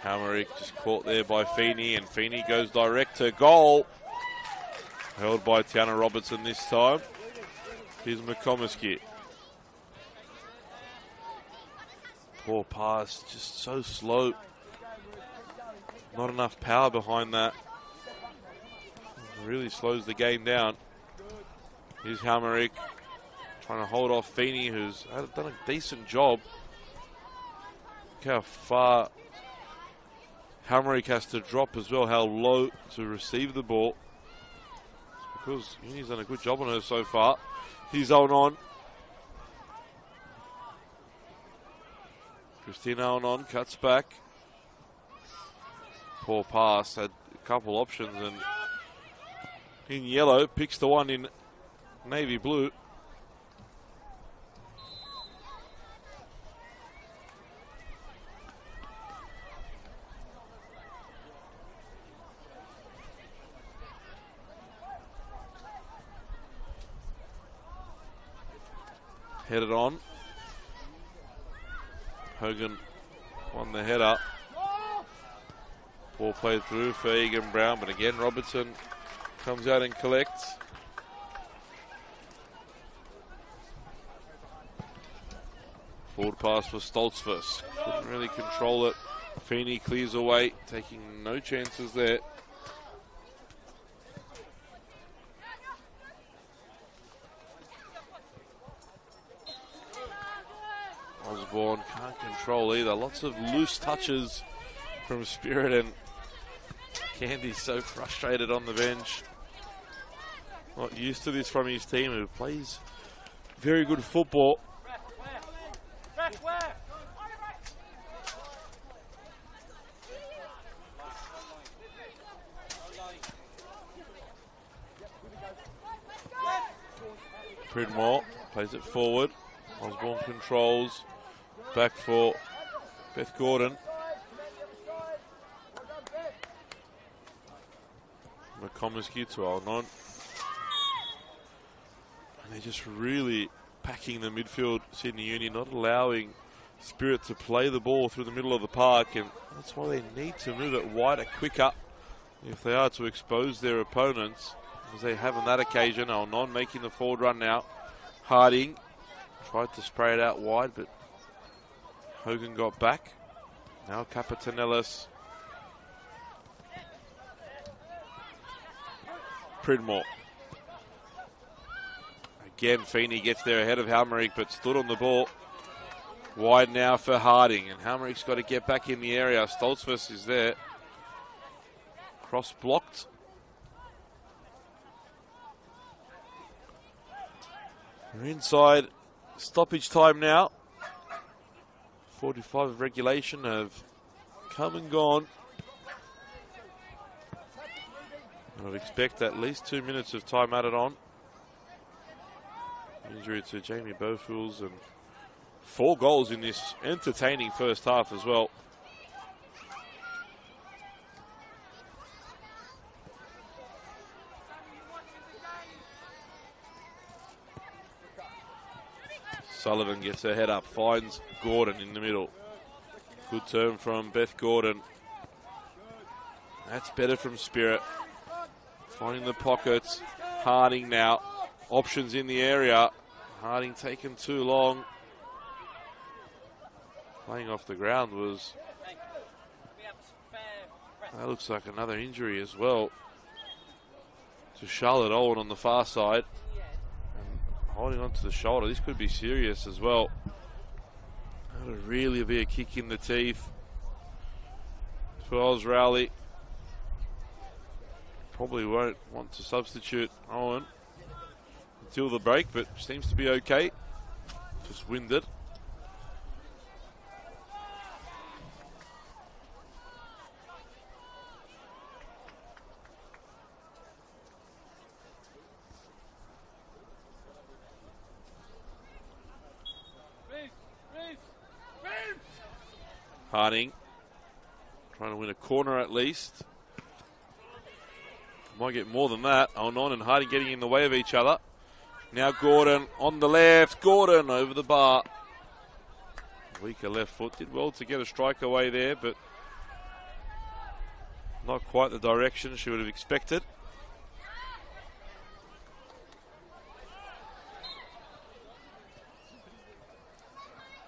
Hamerick just caught there by Feeney, and Feeney goes direct to goal. Held by Tiana Robertson this time. Here's McComiskey. Poor pass, just so slow. Not enough power behind that. Really slows the game down. Here's Hamerick trying to hold off Feeney, who's done a decent job. Look how far Hamerick has to drop as well, how low to receive the ball. It's because Uni's done a good job on her so far. He's on. Christina on, cuts back. Poor pass, had a couple options, and in yellow picks the one in navy blue. Headed on. Hogan won the header. Ball played through for Egan Brown, but again Robertson comes out and collects. Forward pass for Stoltzfus. Couldn't really control it. Feeney clears away, taking no chances there. Osborne can't control either. Lots of loose touches from Spirit, and Candy's so frustrated on the bench. Not used to this from his team, who plays very good football. Pridmore plays it forward. Osborne controls. Back for Beth Gordon. McComiskey to Alnon. And they're just really packing the midfield, Sydney Uni, not allowing Spirit to play the ball through the middle of the park, and that's why they need to move it wider, quicker, if they are to expose their opponents, as they have on that occasion. Alnon making the forward run now. Harding tried to spray it out wide, but Hogan got back. Now Capitanellis. Pridmore. Again, Feeney gets there ahead of Hamerick, but stood on the ball. Wide now for Harding, and Hamerick's got to get back in the area. Stoltzfus is there. Cross blocked. We're inside stoppage time now. 45 of regulation have come and gone. I would expect at least 2 minutes of time added on. Injury to Jamie Bofools, and 4 goals in this entertaining first half as well. Sullivan gets her head up, finds Gordon in the middle. Good turn from Beth Gordon. That's better from Spirit. Finding the pockets. Harding now. Options in the area. Harding taken too long. Playing off the ground was... That looks like another injury as well to Charlotte Owen on the far side. Holding on to the shoulder. This could be serious as well. That would really be a kick in the teeth for Oz Rowley. Probably won't want to substitute Owen until the break, but seems to be okay. Just winded. Harding trying to win a corner at least. Might get more than that. Onon and Hardy getting in the way of each other. Now Gordon on the left. Gordon over the bar. Weaker left foot. Did well to get a strike away there, but not quite the direction she would have expected.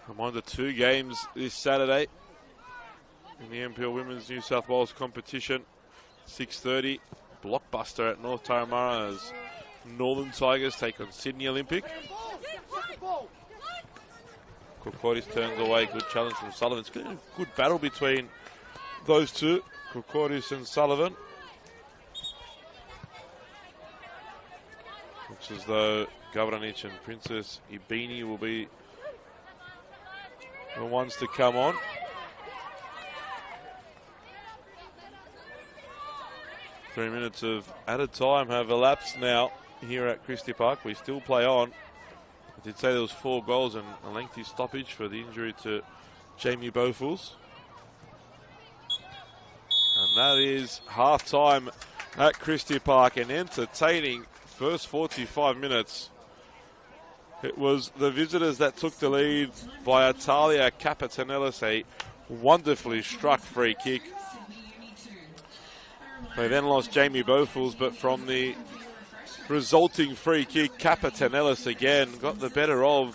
Reminder, 2 games this Saturday in the NPL Women's New South Wales competition. 6:30, blockbuster at North Turramurra as Northern Tigers take on Sydney Olympic. Kokoris turns away, good challenge from Sullivan. It's been a good battle between those two, Kokoris and Sullivan. Looks as though Gavranic and Princess Ibini will be the ones to come on. Three minutes of added time have elapsed now here at Christie Park. We still play on. I did say there was 4 goals and a lengthy stoppage for the injury to Jamie Bofels. And that is half-time at Christie Park. An entertaining first 45 minutes. It was the visitors that took the lead via Talia Capitanellis, a wonderfully struck free kick. They then lost Jamie Bofels, but from the resulting free kick, Capitanellis again got the better of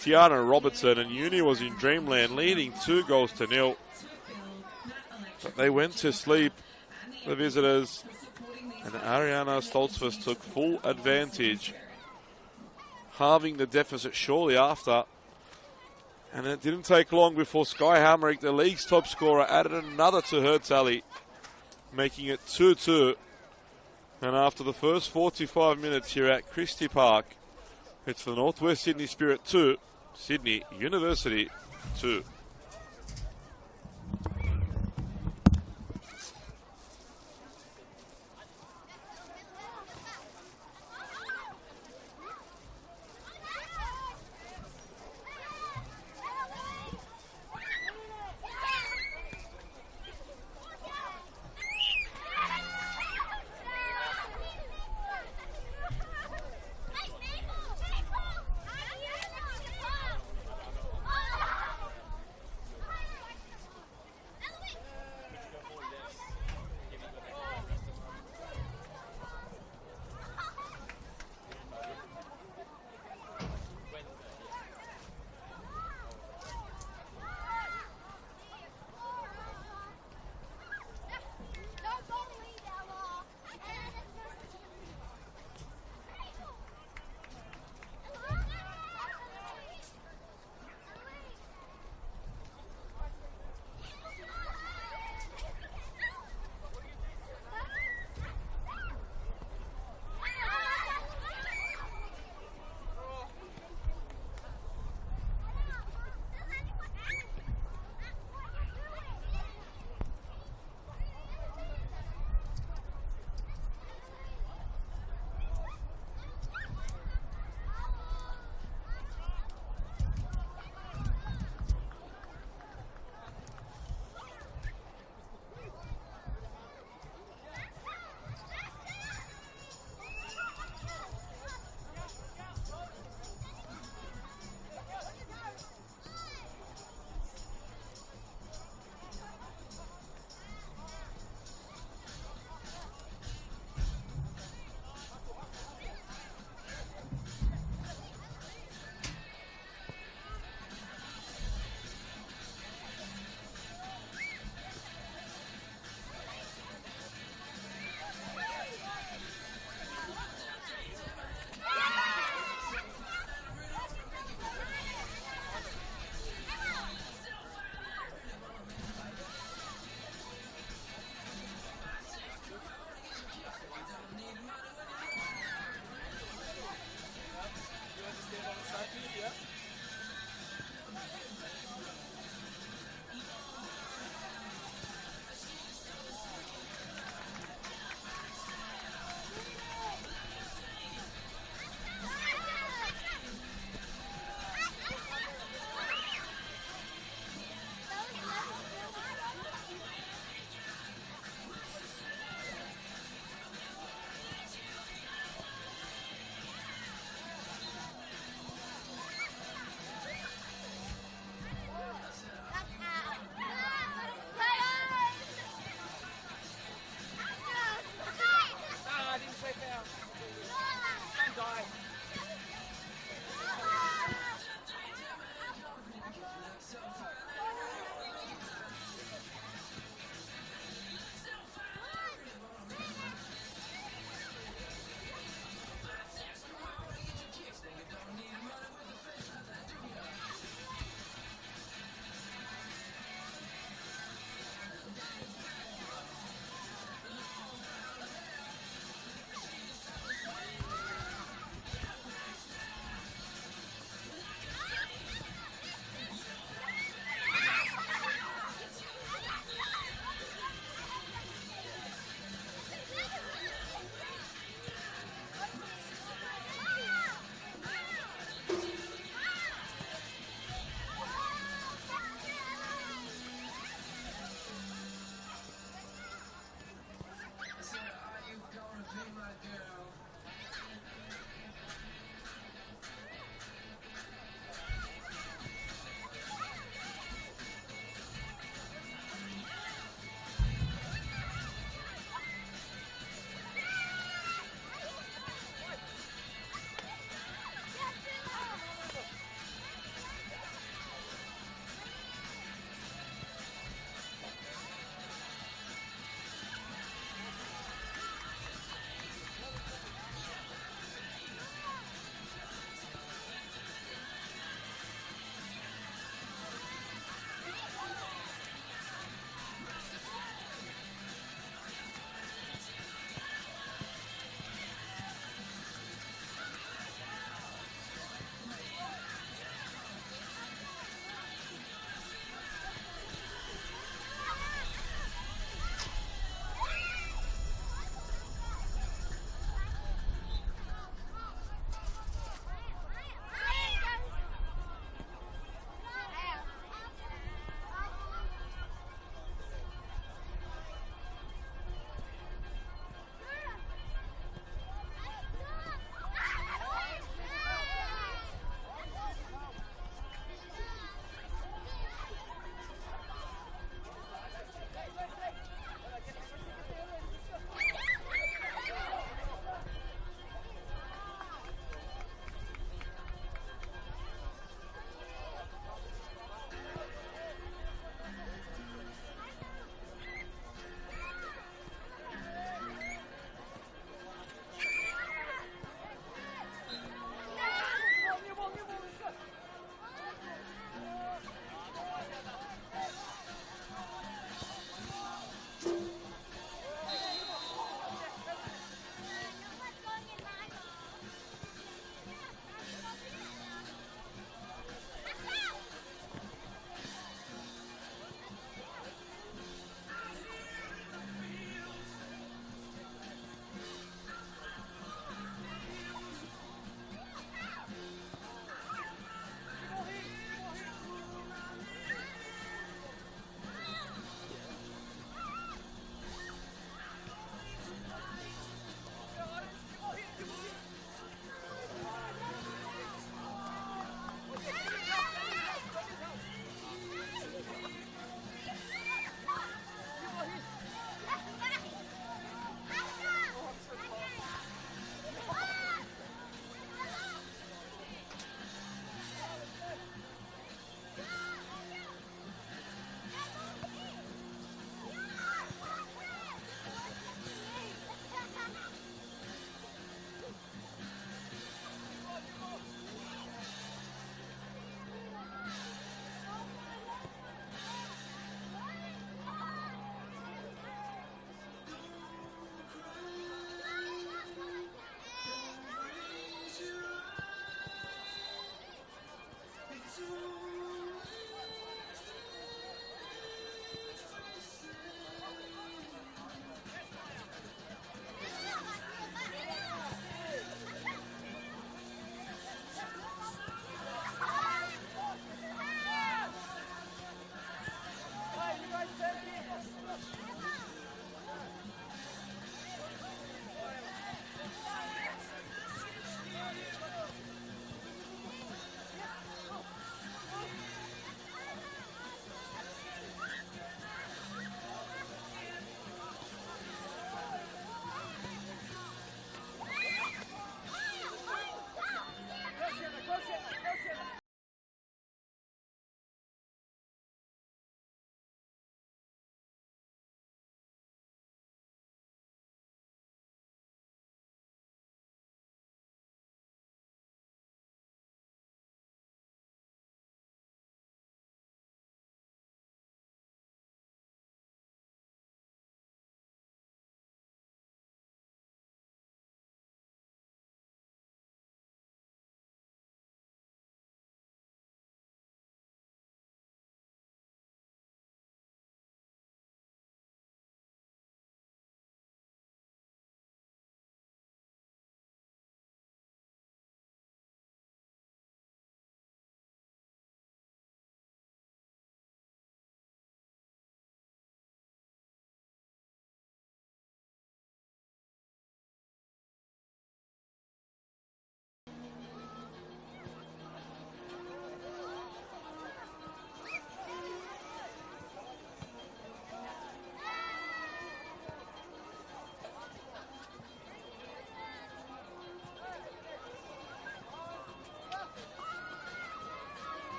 Tiana Robertson, and Uni was in dreamland, leading 2-0. But they went to sleep, the visitors, and Ariana Stoltzfus took full advantage, halving the deficit shortly after. And it didn't take long before Sky Hamrick, the league's top scorer, added another to her tally, making it 2-2. And after the first 45 minutes here at Christie Park, it's the Northwest Sydney Spirit 2, Sydney University 2.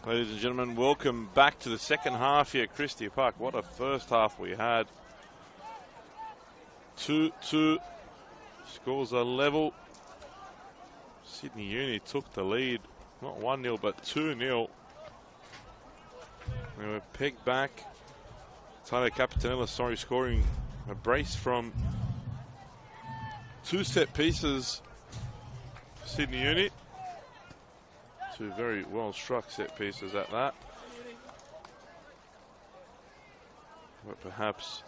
Ladies and gentlemen, welcome back to the second half here at Christie Park. What a first half we had. 2-2. Scores are level. Sydney Uni took the lead. Not 1-0, but 2-0. They were pegged back. Tyler Capitanella, scoring a brace from 2 set pieces for Sydney Uni. 2 very well struck set pieces at that. But perhaps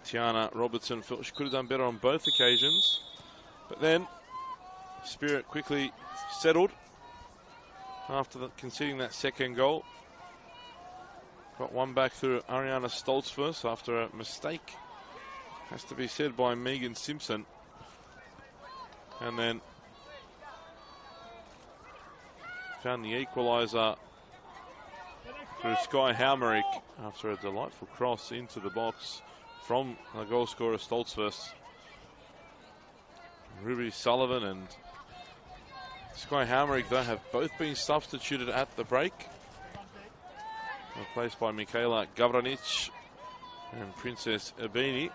Tiana Robertson felt she could have done better on both occasions. But then Spirit quickly settled after conceding that second goal. Got one back through Ariana Stoltzfus after a mistake, has to be said, by Megan Simpson. And then found the equaliser through Sky Haumerick after a delightful cross into the box from the goal scorer Stoltzfus. Ruby Sullivan and Sky Haumerick, though, have both been substituted at the break. Replaced by Michaela Gavranic and Princess Abini.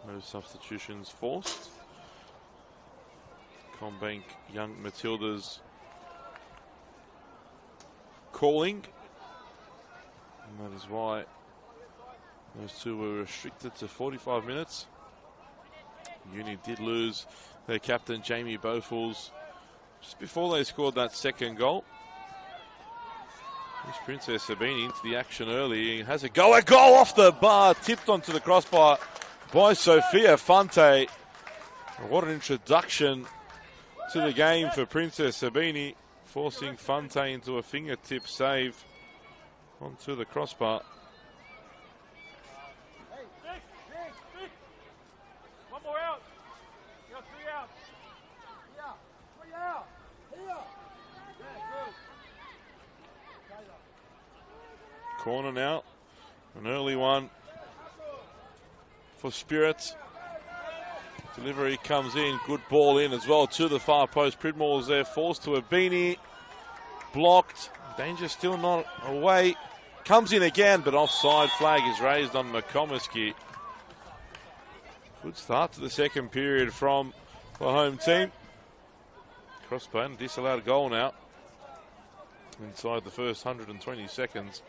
No substitutions forced. Combank Young Matildas calling. And that is why those two were restricted to 45 minutes. Uni did lose their captain, Jamie Bofels, just before they scored that second goal. This Princess Sabini into the action early. Has a goal off the bar, tipped onto the crossbar by Sophia Fante. What an introduction to the game for Princess Sabini, forcing Fante into a fingertip save onto the crossbar. One more out. You got 3 out. Yeah, 3 out. Here. Yeah, good. Corner now. An early one for Spirits. Delivery comes in. Good ball in as well to the far post. Pridmore is there. Falls to Abini. Blocked. Danger still not away. Comes in again, but offside flag is raised on McComiskey. Good start to the second period from the home team. Crossbar disallowed goal now inside the first 120 seconds.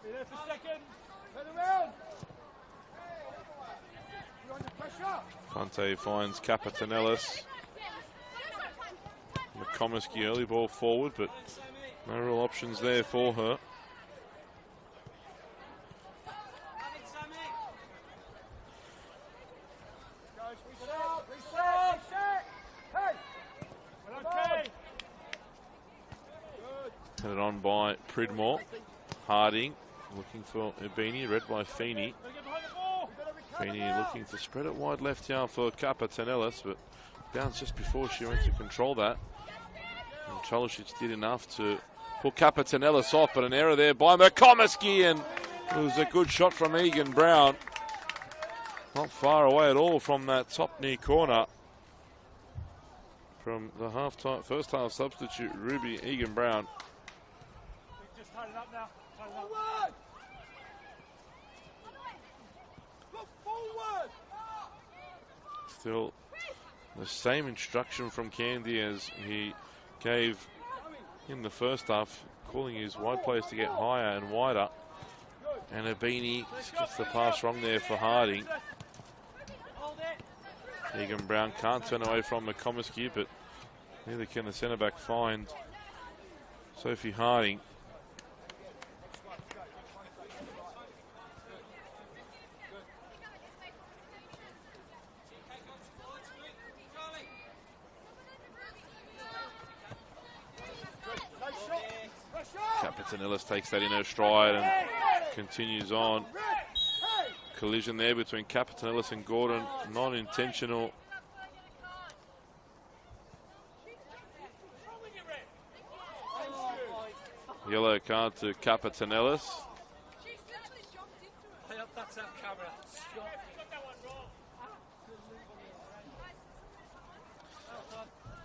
Be there for seconds. Turn around. You're under pressure. Fonte finds Capitanellis. McComiskey early ball forward, but no real options there for her. Headed on by Pridmore. Harding looking for Abini, read by Feeney. Feeney looking to spread it wide left here for Capitanellis, but bounced just before she went to control that. And Cholicic did enough to pull Capitanellis off, but an error there by McComiskey, and it was a good shot from Egan Brown. Not far away at all from that top near corner. From the first half substitute, Ruby Egan Brown. Just tighten up now. Tighten up. Look forward. Still the same instruction from Candy as he gave in the first half, calling his wide players to get higher and wider. And Abini gets the pass wrong there for Harding. Egan Brown can't turn away from McComiskey, but neither can the centre back find Sophie Harding. Capitanellis takes that in her stride and continues on. Collision there between Capitanellis and Gordon, non-intentional. Yellow card to Capitanellis.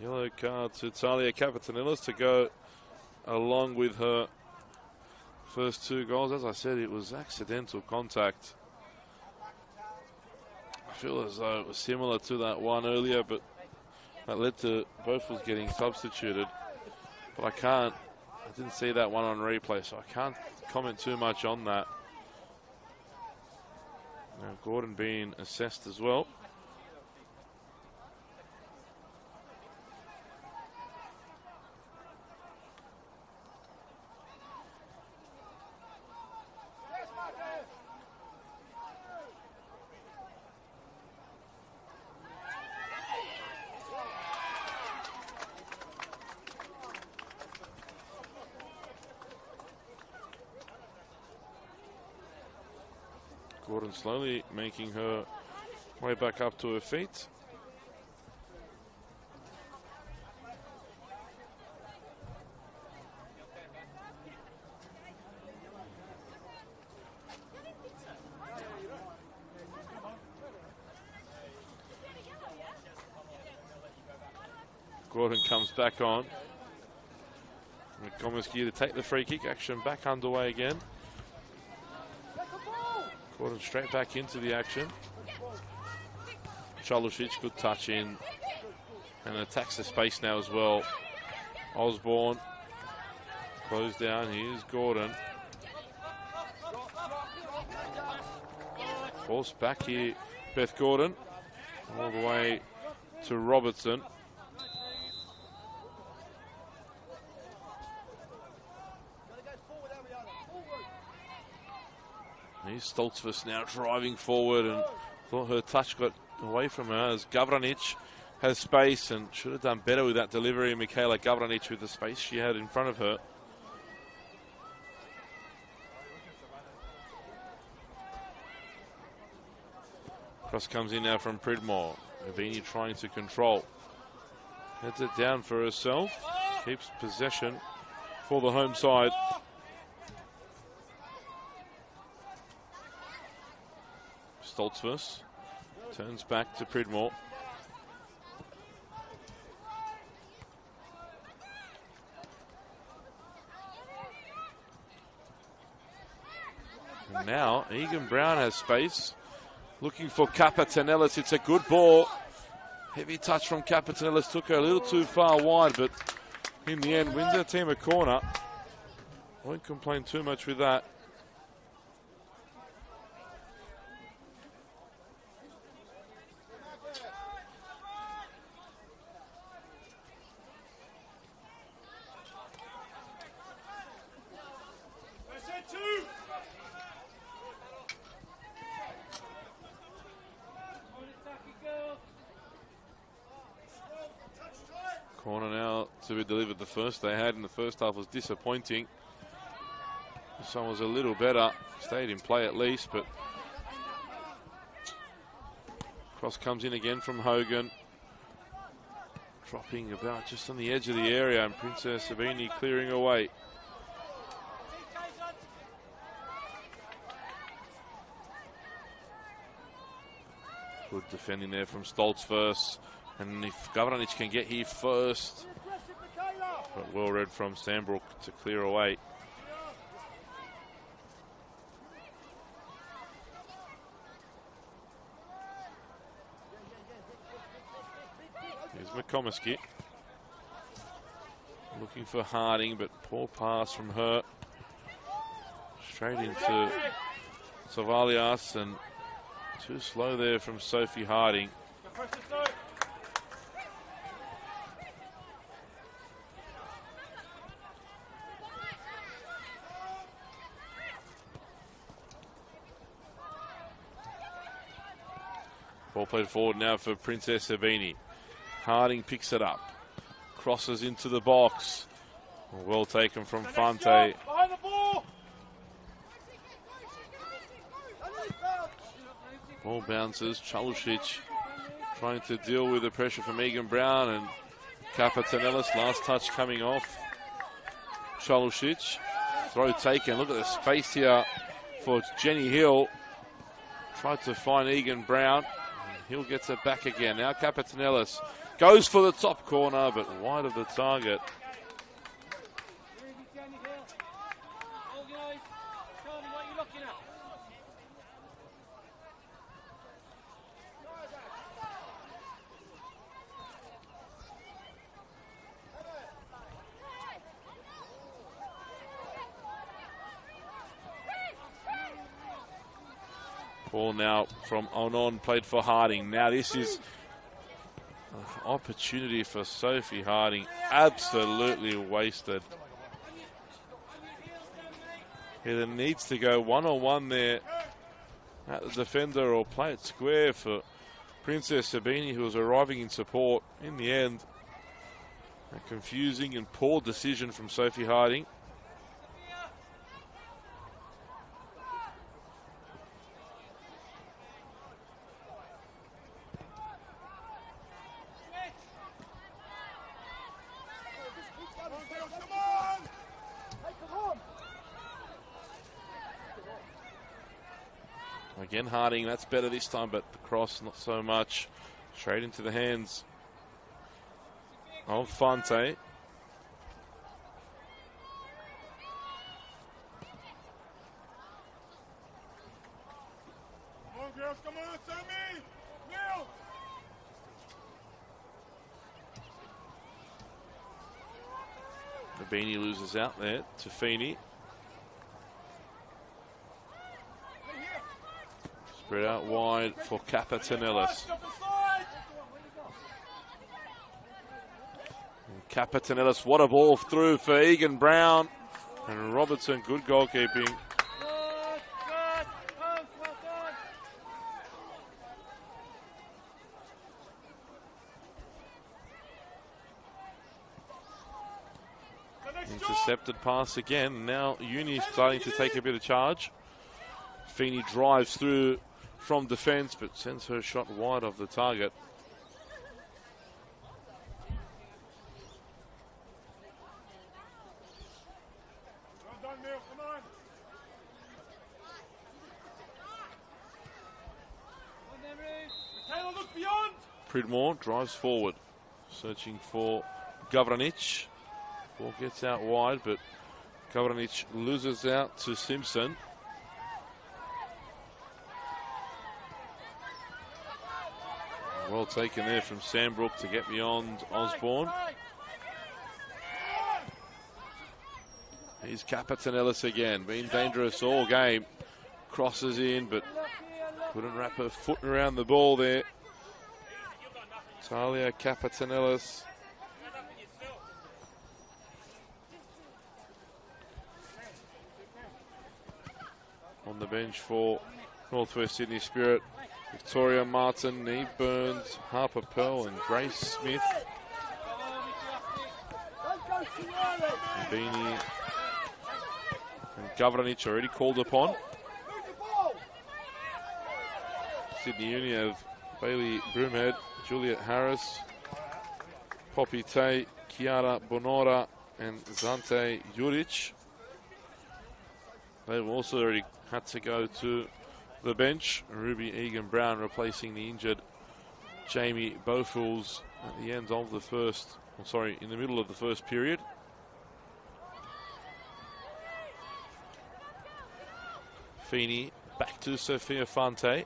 Yellow card to Talia Capitanillas to go along with her first 2 goals. As I said, it was accidental contact. I feel as though it was similar to that one earlier, but that led to Beaufils getting substituted. But I didn't see that one on replay, so I can't comment too much on that. Now Gordon being assessed as well. Gordon slowly making her way back up to her feet. Gordon comes back on. Montgomery to take the free kick. Action back underway again. Gordon straight back into the action. Cholušić, good touch in. And attacks the space now as well. Osborne. Closed down. Here's Gordon. Forced back here. Beth Gordon. All the way to Robertson. Here's Stoltzfus now driving forward, and thought her touch got away from her as Gavranic has space and should have done better with that delivery. Michaela Gavranic with the space she had in front of her. Cross comes in now from Pridmore. Avini trying to control. Heads it down for herself. Keeps possession for the home side. Stoltzfus turns back to Pridmore. And now Egan Brown has space. Looking for Capitanellis. It's a good ball. Heavy touch from Capitanellis. Took her a little too far wide, but in the end wins her team a corner. Won't complain too much with that. Corner now to be delivered. The first they had in the first half was disappointing. This one was a little better. Stayed in play at least, but cross comes in again from Hogan. Dropping about just on the edge of the area, and Princess Savini clearing away. Good defending there from Stoltzfus. And if Gavranic can get here first, but well read from Sandbrook to clear away. Here's McComiskey. Looking for Harding, but poor pass from her. Straight into Savalias, and too slow there from Sophie Harding. Ball played forward now for Princess Savini. Harding picks it up. Crosses into the box. Well taken from Fante. Ball bounces. Cholušić trying to deal with the pressure from Egan Brown, and Capitanellis. Last touch coming off. Cholušić. Throw taken. Look at the space here for Jenny Hill. Tried to find Egan Brown. Hill gets it back again. Now Capetanellis goes for the top corner, but wide of the target. Ball now from Onon, played for Harding. Now this is an opportunity for Sophie Harding. Absolutely wasted. Either needs to go one-on-one there at the defender or play it square for Princess Sabini, who was arriving in support. In the end, a confusing and poor decision from Sophie Harding. Again, Harding, that's better this time, but the cross not so much. Straight into the hands of Fante. Come on, girls, come on, Sammy! Neil! Nabini loses out there to Feeney. Spread out wide for Capetanellis. Capetanellis, what a ball through for Egan Brown. And Robertson, good goalkeeping. Intercepted pass again. Now Uni starting to take a bit of charge. Feeney drives through from defence, but sends her shot wide of the target. Well done, Neil, come on. Taylor, look beyond. Pridmore drives forward, searching for Gavranic. Ball gets out wide, but Gavranic loses out to Simpson. Well taken there from Sandbrook to get beyond Osborne. Here's Capetanellis again, been dangerous all game. Crosses in, but couldn't wrap her foot around the ball there. Talia Capetanellis. On the bench for Northwest Sydney Spirit. Victoria Martin, Neve Burns, Harper Pearl and Grace Smith. Beanie and Gavranic already called upon. Sydney Uni have Bailey Broomhead, Juliet Harris, Poppy Tay, Kiara Bonora and Zante Juric. They've also already had to go to the bench. Ruby Egan Brown replacing the injured Jamie Bofils at the end of the first, in the middle of the first period. Feeney back to Sophia Fante.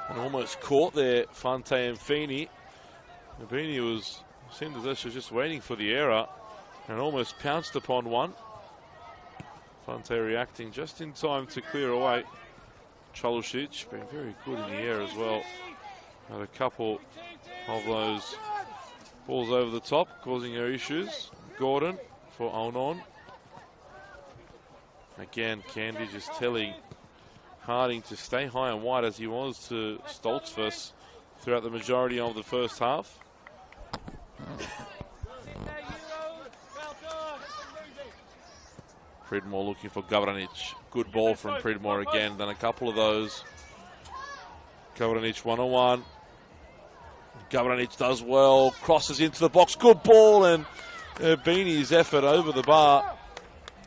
And almost caught there, Fante and Feeney. Nabini seemed as though she was just waiting for the error and almost pounced upon one. Fante reacting just in time to clear away. Cholušić been very good in the air as well. Had a couple of those balls over the top, causing her issues. Gordon for Onon. Again, Candy just telling Harding to stay high and wide as he was to Stoltzfus throughout the majority of the first half. Pridmore looking for Gavranic. Good ball from Pridmore again. Done a couple of those. Gavranic one-on-one. Gavranic does well, crosses into the box, good ball, and Beanie's effort over the bar.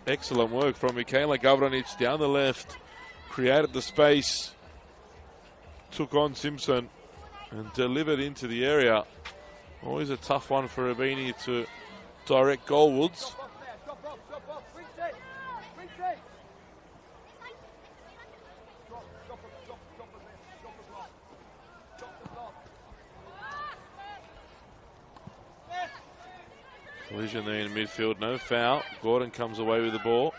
Excellent work from Michaela Gavranic down the left, created the space, took on Simpson, and delivered into the area. Always a tough one for Beanie to direct goalwards. Collision there in midfield, no foul. Gordon comes away with the ball.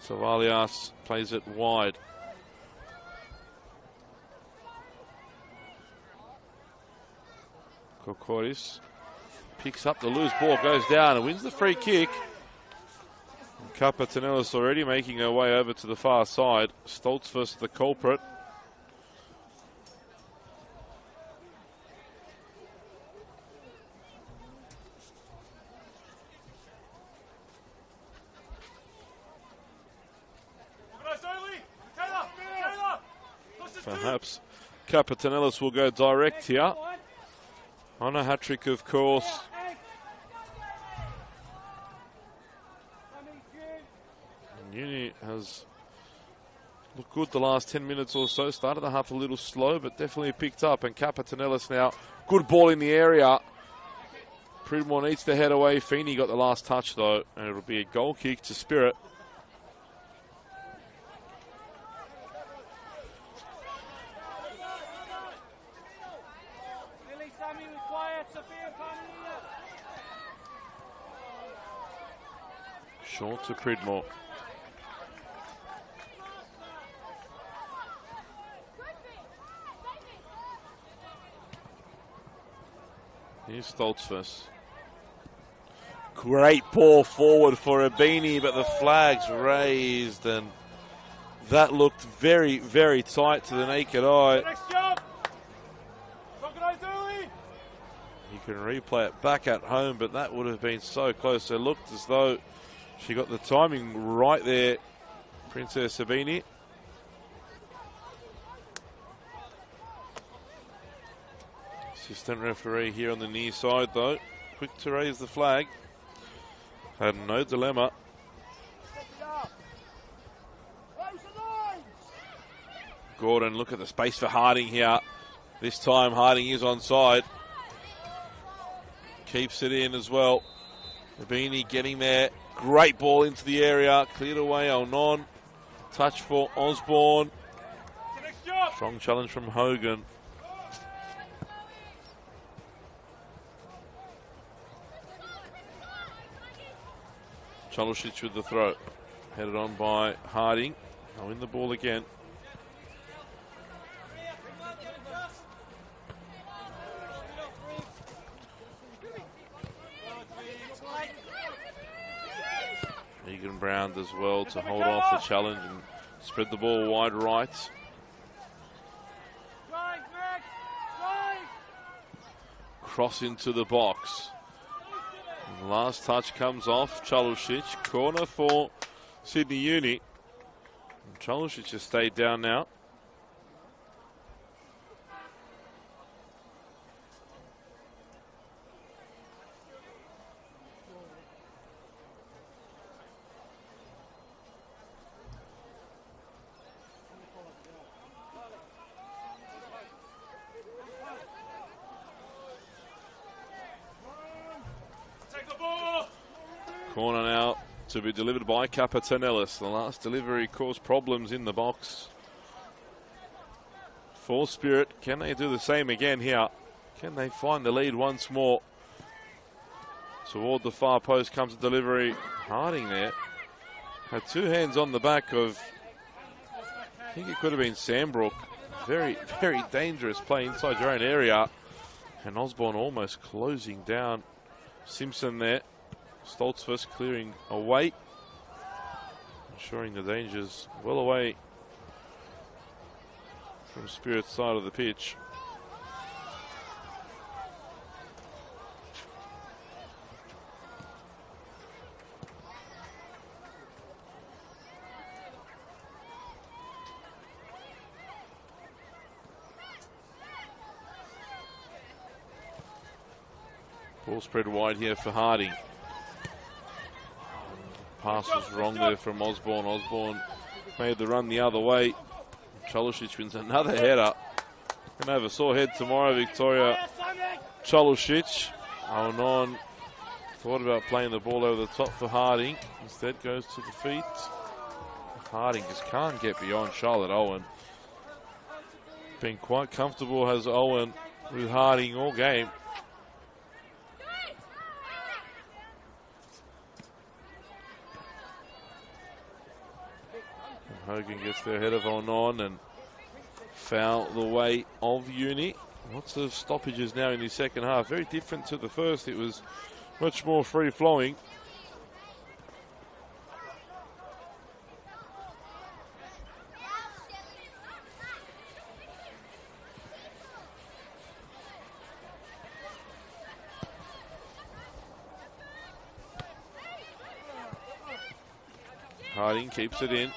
Savalias plays it wide. Kokoris picks up the loose ball, goes down and wins the free kick. Kapatanelis already making her way over to the far side. Stoltz versus the culprit. Perhaps Kapatanelis will go direct here. On a hat-trick, of course. Uni has looked good the last 10 minutes or so. Started the half a little slow, but definitely picked up. And Kapatanelis now, good ball in the area. Pridmore needs to head away. Feeney got the last touch, though, and it'll be a goal kick to Spirit. Short to Pridmore. Here's Stoltzfus. Great ball forward for Abini, but the flag's raised, and that looked very, very tight to the naked eye. You can replay it back at home, but that would have been so close. It looked as though she got the timing right there, Princess Abini. Assistant referee here on the near side, though. Quick to raise the flag. Had no dilemma. Gordon, look at the space for Harding here. This time Harding is onside. Keeps it in as well. Abini getting there. Great ball into the area. Cleared away Onon. Touch for Osborne. Strong challenge from Hogan. Chalosic with the throw. Headed on by Harding. They'll win the ball again. Egan Brown does well to hold off the challenge and spread the ball wide right. Cross into the box. And the last touch comes off Chalosic. Corner for Sydney Uni. And Chalosic has stayed down now. Corner now to be delivered by Kapatanelis. The last delivery caused problems in the box for Spirit. Can they do the same again here? Can they find the lead once more? Toward the far post comes the delivery. Harding there had two hands on the back of, I think it could have been Sambrook. Very, very dangerous play inside your own area. And Osborne almost closing down Simpson there. Stoltz first clearing away, ensuring the danger's well away from Spirit's side of the pitch. Ball spread wide here for Harding. Pass was wrong there from Osborne. Osborne made the run the other way. Cholosic wins another header. Gonna have a sore head tomorrow, Victoria. Cholosic. On. Thought about playing the ball over the top for Harding. Instead goes to the feet. Harding just can't get beyond Charlotte Owen. Been quite comfortable has Owen with Harding all game. And Hogan gets there ahead of on and foul the way of Uni. Lots of stoppages now in the second half. Very different to the first. It was much more free-flowing. Harding keeps it in.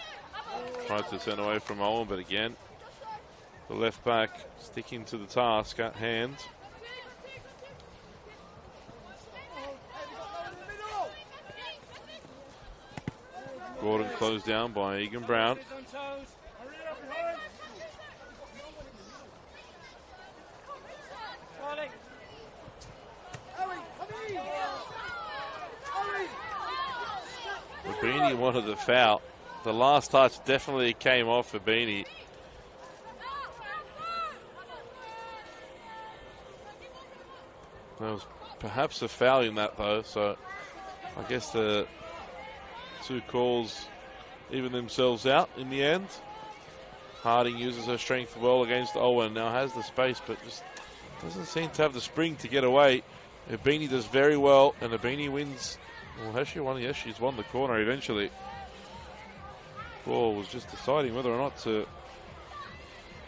Tries to turn away from Owen, but again, the left back sticking to the task at hand. Gordon closed down by Egan Brown. Beanie wanted the foul. The last touch definitely came off for Beanie. There was perhaps a foul in that though, so I guess the two calls even themselves out in the end. Harding uses her strength well against Owen. Now has the space, but just doesn't seem to have the spring to get away. Beanie does very well, and Beanie wins. Well, has she won? Yes, she's won the corner eventually. Ball was just deciding whether or not to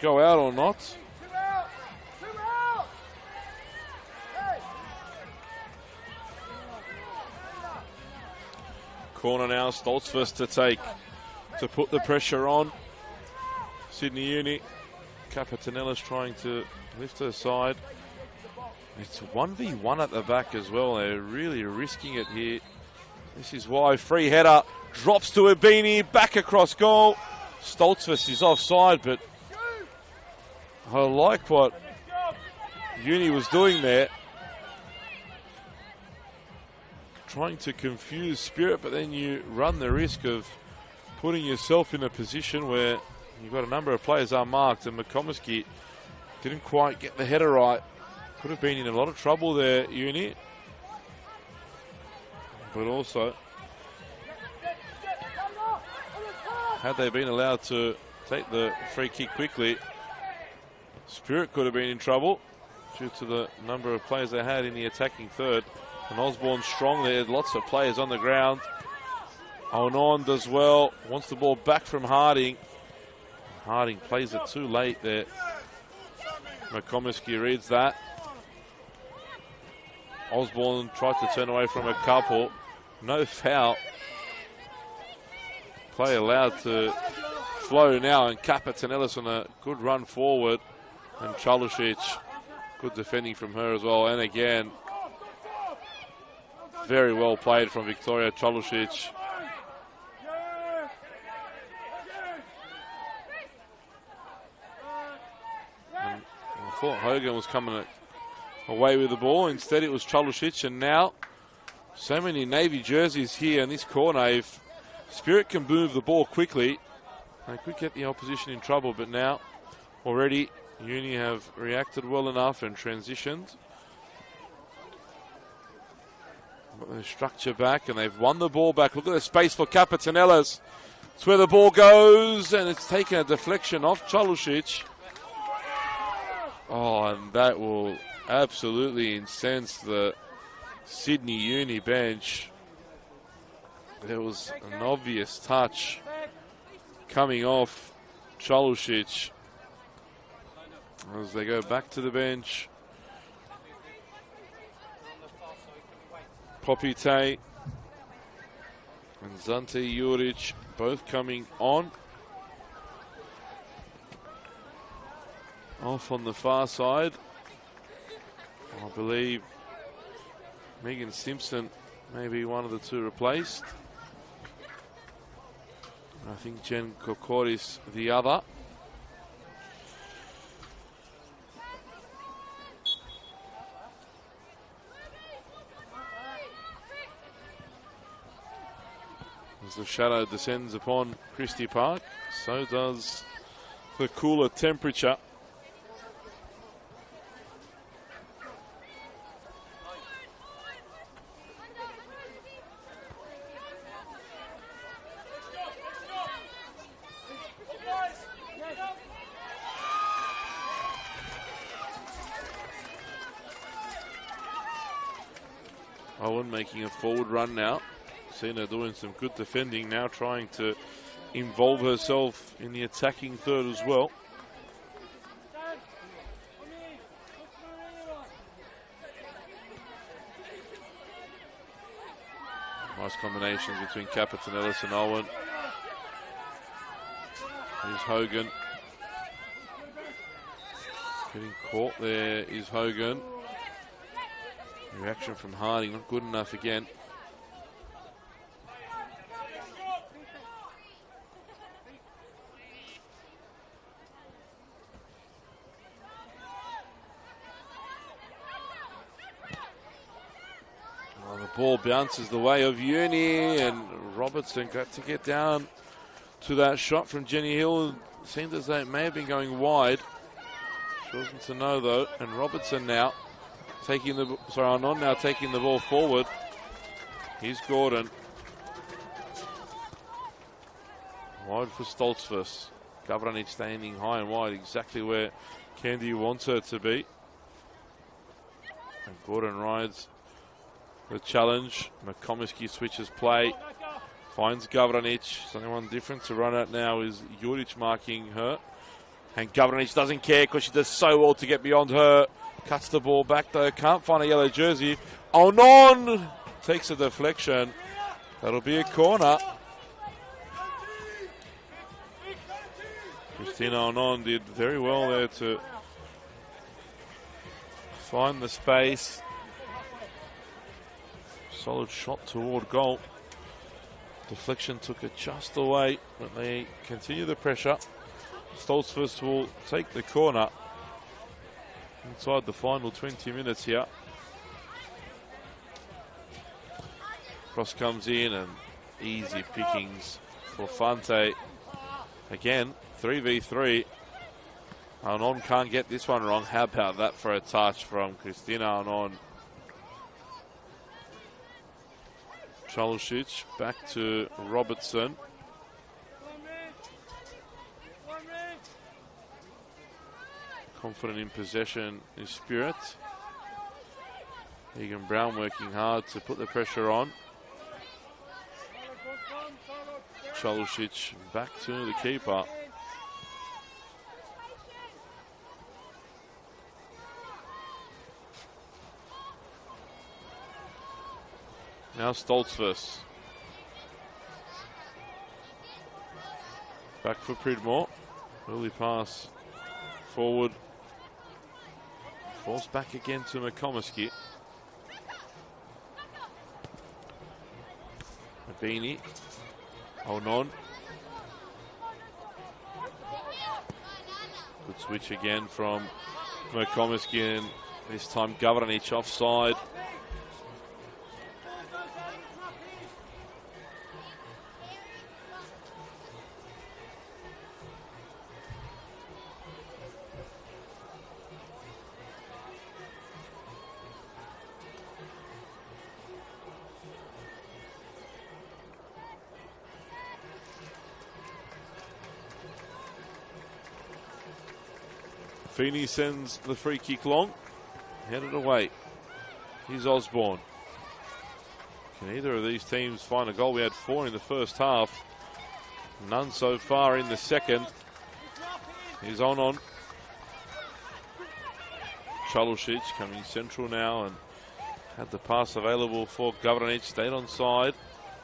go out or not. Corner now, Stoltzfus to take, to put the pressure on. Sydney Uni. Capitanella's trying to lift her side. It's 1v1 at the back as well. They're really risking it here. This is why. Free header. Drops to Abini. Back across goal. Stoltzfus is offside, but I like what Uni was doing there. Trying to confuse Spirit, but then you run the risk of putting yourself in a position where you've got a number of players unmarked, and McComiskey didn't quite get the header right. Could have been in a lot of trouble there, Uni. But also, had they been allowed to take the free kick quickly, Spirit could have been in trouble due to the number of players they had in the attacking third. And Osborne strong there, lots of players on the ground. Onan does well, wants the ball back from Harding. Harding plays it too late there. McComiskey reads that. Osborne tried to turn away from a couple. No foul. Play allowed to flow now, and Capitanella's on a good run forward. And Cholosic, good defending from her as well. And again, very well played from Victoria Cholosic. And I thought Hogan was coming away with the ball. Instead, it was Cholosic, and now so many Navy jerseys here in this corner. If Spirit can move the ball quickly, they could get the opposition in trouble, but now already Uni have reacted well enough and transitioned. Got their structure back, and they've won the ball back. Look at the space for Capitanella's. It's where the ball goes, and it's taken a deflection off Cholosic. Oh, and that will absolutely incense the Sydney Uni bench. There was an obvious touch coming off Cholosic as they go back to the bench. Popite and Zante Juric both coming on. Off on the far side, I believe Megan Simpson may be one of the two replaced. I think Jen Kokoris the other. As the shadow descends upon Christie Park, so does the cooler temperature. Owen making a forward run now. Sina doing some good defending now, trying to involve herself in the attacking third as well. Nice combinations between Capitan Ellis and Owen. Here's Hogan. Getting caught there is Hogan. Reaction from Harding, not good enough again. Well, the ball bounces the way of Uni, and Robertson got to get down to that shot from Jenny Hill. It seemed as though it may have been going wide. She wasn't to know though, and Robertson now taking the, Anon now taking the ball forward. Here's Gordon. Wide for Stoltzfus. Gavranic standing high and wide, exactly where Candy wants her to be. And Gordon rides the challenge. McComiskey switches play. Finds Gavranic. The only one different to run at now is Juric marking her. And Gavranic doesn't care because she does so well to get beyond her. Cuts the ball back though, can't find a yellow jersey. Onon takes a deflection. That'll be a corner. Christina Onon did very well there to find the space. Solid shot toward goal. Deflection took it just away, but they continue the pressure. Stoltzfus will take the corner. Inside the final 20 minutes here. Cross comes in and easy pickings for Fante. Again, 3v3. Anon can't get this one wrong. How about that for a touch from Christina Anon? Chalosic back to Robertson. Confident in possession is Spirit. Egan Brown working hard to put the pressure on. Chalosic back to the keeper. Now Stoltzfus. Back for Pridmore. Early pass forward. Falls back again to McComiskey. Mabini. Onon. Good switch again from McComiskey, and this time Gavranic offside. Feeney sends the free kick long, headed away. Here's Osborne. Can either of these teams find a goal? We had 4 in the first half. None so far in the second. Here's Onon. Chalosic coming central now and had the pass available for Gavranic. Stayed on side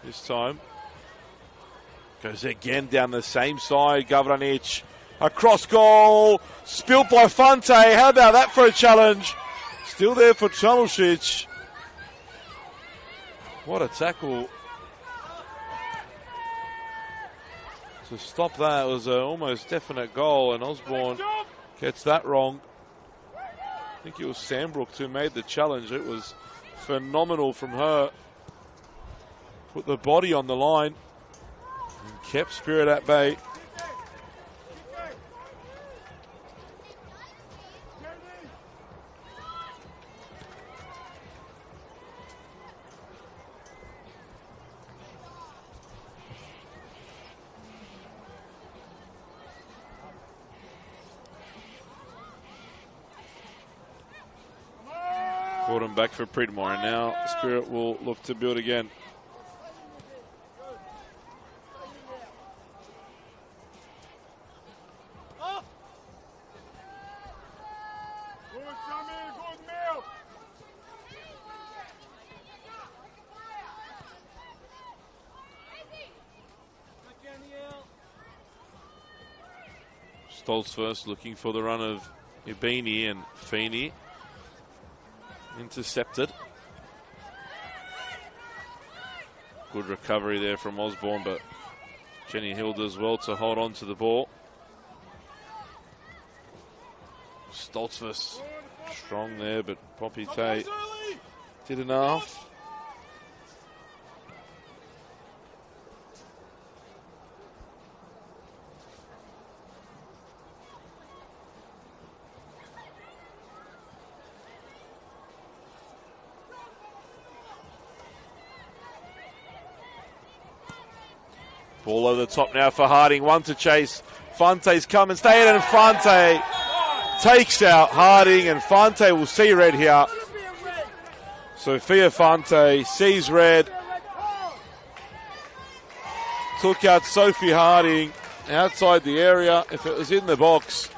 this time. Goes again down the same side. Gavranic. A cross goal, spilt by Fante. How about that for a challenge? Still there for Chalosic. What a tackle. To stop that was an almost definite goal, and Osborne gets that wrong. I think it was Sandbrook who made the challenge. It was phenomenal from her. Put the body on the line and kept Spirit at bay. Gordon back for Pridmore, and now Spirit will look to build again. Stoltz first, looking for the run of Ibini, and Feeney intercepted. Good recovery there from Osborne, but Jenny Hill does well to hold on to the ball. Stoltzfus strong there, but Poppy Tay did enough. Ball over the top now for Harding. One to chase. Fante's come and stay in, and Fante takes out Harding, and Fante will see red here. Sophia Fante sees red. Took out Sophie Harding outside the area. If it was in the box,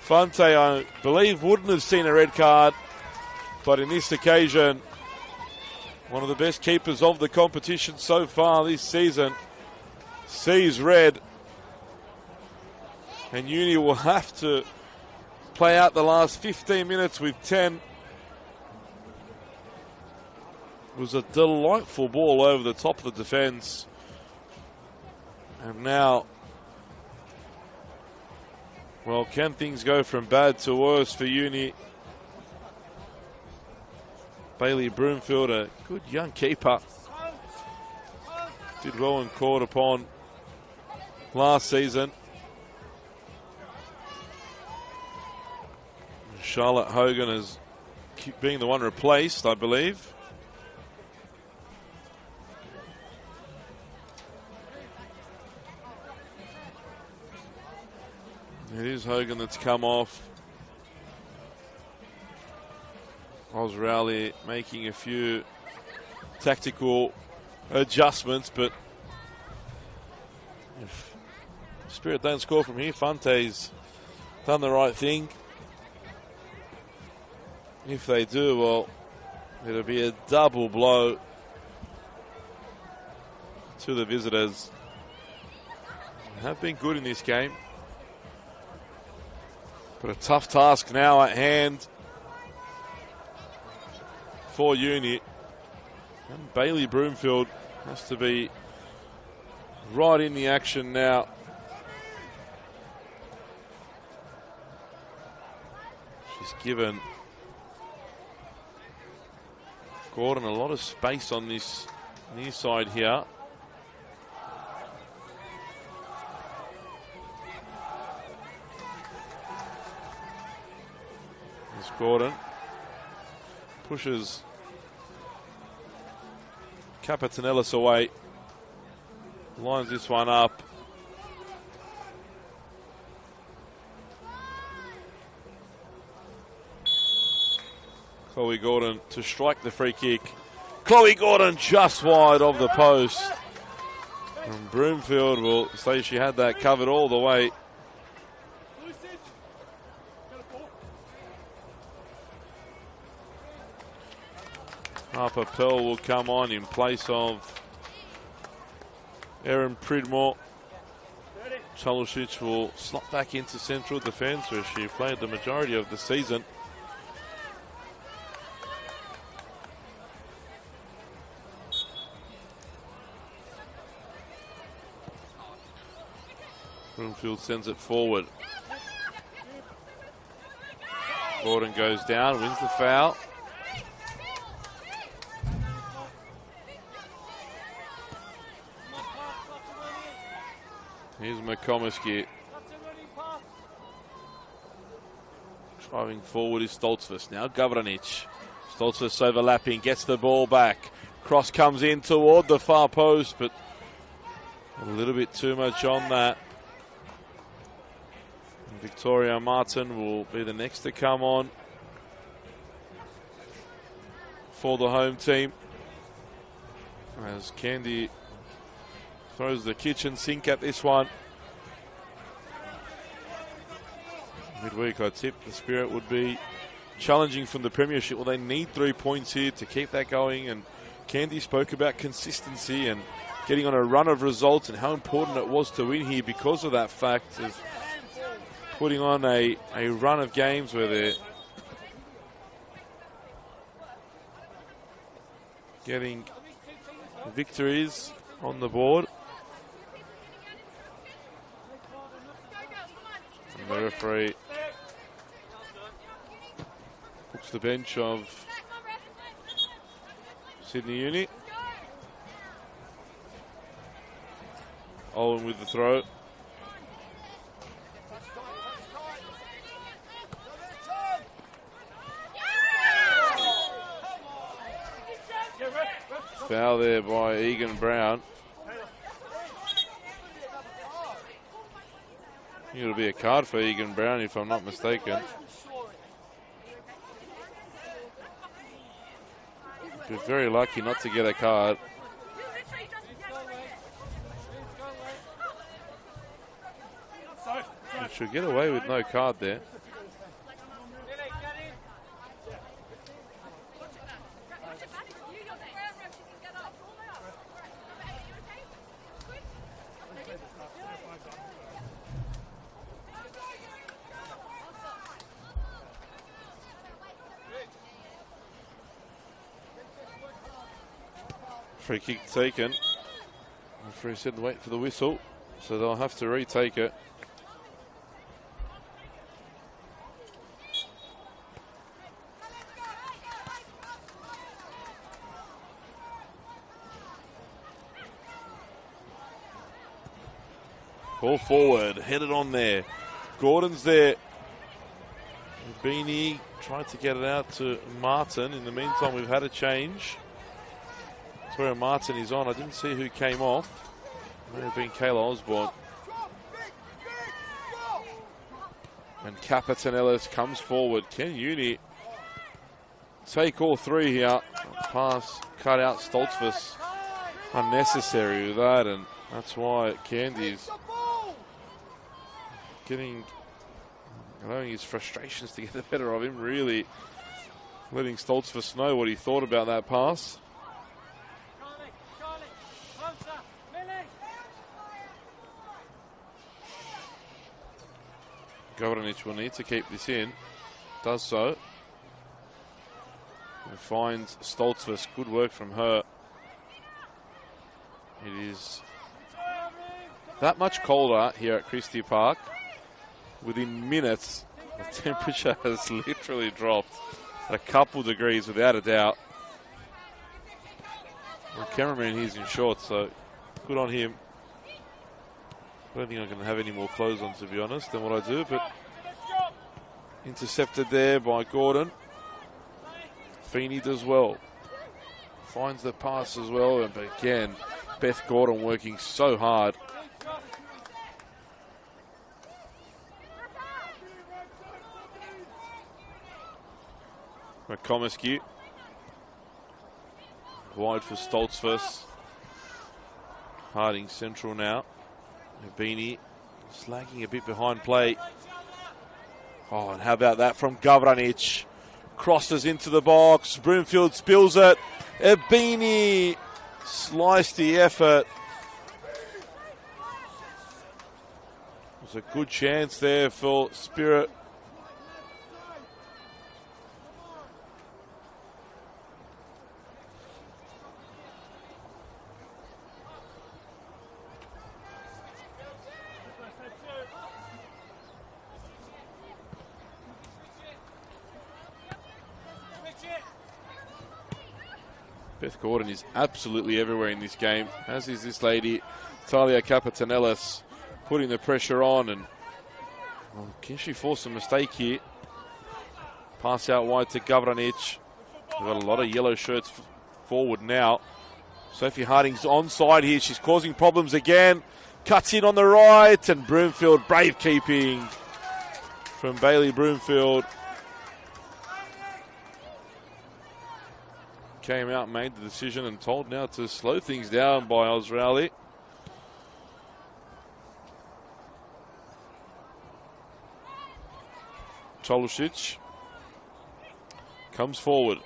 Fante, I believe, wouldn't have seen a red card. But in this occasion, one of the best keepers of the competition so far this season sees red, and Uni will have to play out the last 15 minutes with 10. It was a delightful ball over the top of the defence, and now, well, can things go from bad to worse for Uni? Bailey Broomfield, a good young keeper, did well and caught upon last season. Charlotte Hogan is being the one replaced, I believe. It is Hogan that's come off. Oz Rowley making a few tactical adjustments, but if Spirit don't score from here, Fante's done the right thing. If they do, well, it'll be a double blow to the visitors. They have been good in this game, but a tough task now at hand for Uni. And Bailey Broomfield has to be right in the action now. She's given Gordon a lot of space on this near side here. As Gordon pushes Capetanellis away, lines this one up. Chloe Gordon to strike the free kick. Chloe Gordon just wide of the post. And Broomfield will say she had that covered all the way. Harper Pearl will come on in place of Erin Pridmore. Chalosic will slot back into central defence, where she played the majority of the season. Broomfield sends it forward. Gordon goes down, wins the foul. Here's McComiskey. Driving forward is Stoltzfus. Now Gavranic. Stoltzfus overlapping, gets the ball back. Cross comes in toward the far post, but a little bit too much on that. And Victoria Martin will be the next to come on for the home team, as Candy throws the kitchen sink at this one. Midweek, I tipped the Spirit would be challenging from the premiership. Well, they need 3 points here to keep that going, and Candy spoke about consistency and getting on a run of results and how important it was to win here because of that fact of putting on a run of games where they're getting victories on the board. And the referee books the bench of Sydney Uni. Owen with the throw. Foul there by Egan Brown. I think it'll be a card for Egan Brown if I'm not mistaken. Be very lucky not to get a card. He should get away with no card there. Free kick taken. The referee said wait for the whistle, so they'll have to retake it. Ball forward, headed on there. Gordon's there. Beanie tried to get it out to Martin. In the meantime, we've had a change. That's where Martin is on. I didn't see who came off. It may have been Kayla Osborne. And Caperton Ellis comes forward. Can Uni take all three here? Pass cut out Stoltzfus. Unnecessary with that, and that's why Candy's allowing his frustrations to get the better of him, really letting Stoltzfus know what he thought about that pass. Gavranic will need to keep this in. Does so. And finds Stoltzfus. Good work from her. It is that much colder here at Christie Park. Within minutes, the temperature has literally dropped a couple degrees without a doubt. The cameraman here's in shorts, so good on him. I don't think I'm going to have any more clothes on, to be honest, than what I do, but intercepted there by Gordon. Feeney does well. Finds the pass as well, and again, Beth Gordon working so hard. McComiskey. Wide for Stoltzfus. Harding central now. Beanie just lagging a bit behind play. Oh, and how about that from Gavranic? Crosses into the box. Broomfield spills it. Beanie sliced the effort. It was a good chance there for Spirit. Beth Gordon is absolutely everywhere in this game, as is this lady, Talia Capitanellis, putting the pressure on. And well, can she force a mistake here? Pass out wide to Gavranic. We've got a lot of yellow shirts forward now. Sophie Harding's onside here. She's causing problems again. Cuts in on the right, and Broomfield, brave keeping from Bailey Broomfield. Came out, made the decision, and told now to slow things down by Osrali. Cholušić comes forward.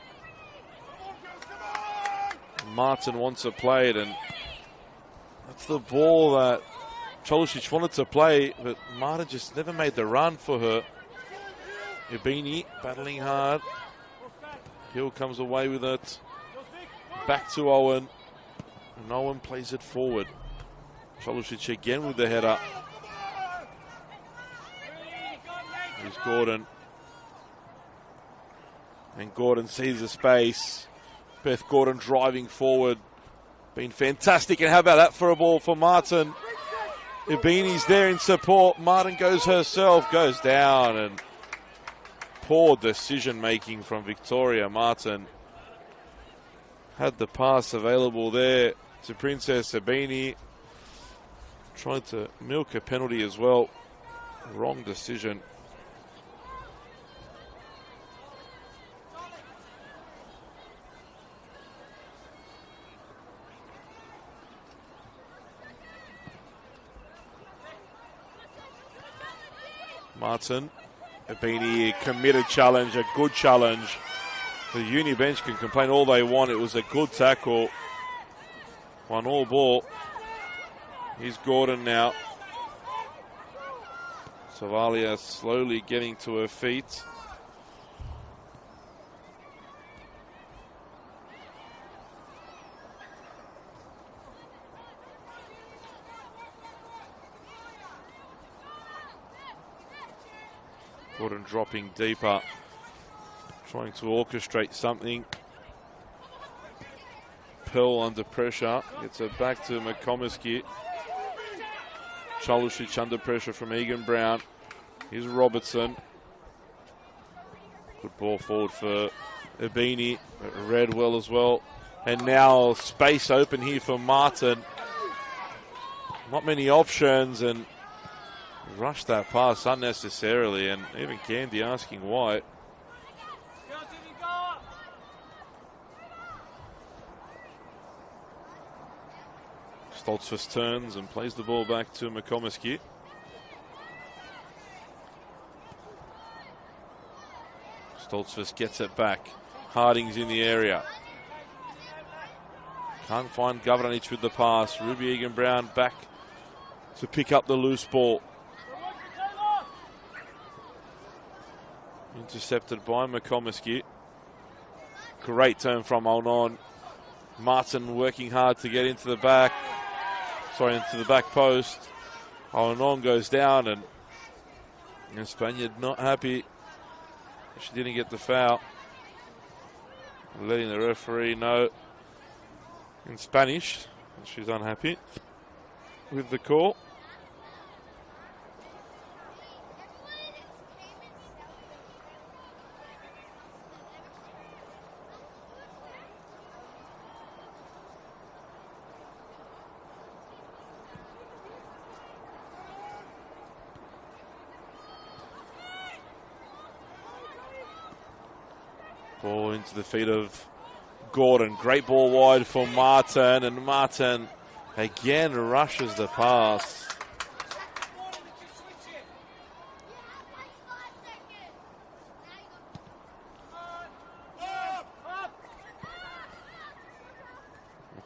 Martin wants it played, and that's the ball that Cholušić wanted to play, but Martin just never made the run for her. Ibini battling hard. Hill comes away with it. Back to Owen. And Owen plays it forward. Cholušić again with the header. Here's Gordon. And Gordon sees the space. Beth Gordon driving forward. Been fantastic. And how about that for a ball for Martin? Ibini's there in support. Martin goes herself, goes down, and poor decision making from Victoria. Martin had the pass available there to Princess Ibini. Tried to milk a penalty as well. Wrong decision. Martin, Ibini, committed challenge, a good challenge. The uni bench can complain all they want. It was a good tackle. 1-all ball. Here's Gordon now. Savalia slowly getting to her feet. Gordon dropping deeper, trying to orchestrate something. Pearl under pressure, gets it back to McComiskey. Cholušić under pressure from Egan Brown. Here's Robertson. Good ball forward for Ibini. Read well as well. And now space open here for Martin. Not many options, and rushed that pass unnecessarily, and even Candy asking why. Stoltzfus turns and plays the ball back to McComiskey. Stoltzfus gets it back. Harding's in the area. Can't find Gavranic with the pass. Ruby Egan Brown back to pick up the loose ball. Intercepted by McComiskey. Great turn from Onon. Martin working hard to get into the back. Sorry, into the back post. Onon goes down, and Spaniard not happy. She didn't get the foul. Letting the referee know in Spanish she's unhappy with the call. Ball into the feet of Gordon. Great ball wide for Martin, and Martin again rushes the pass.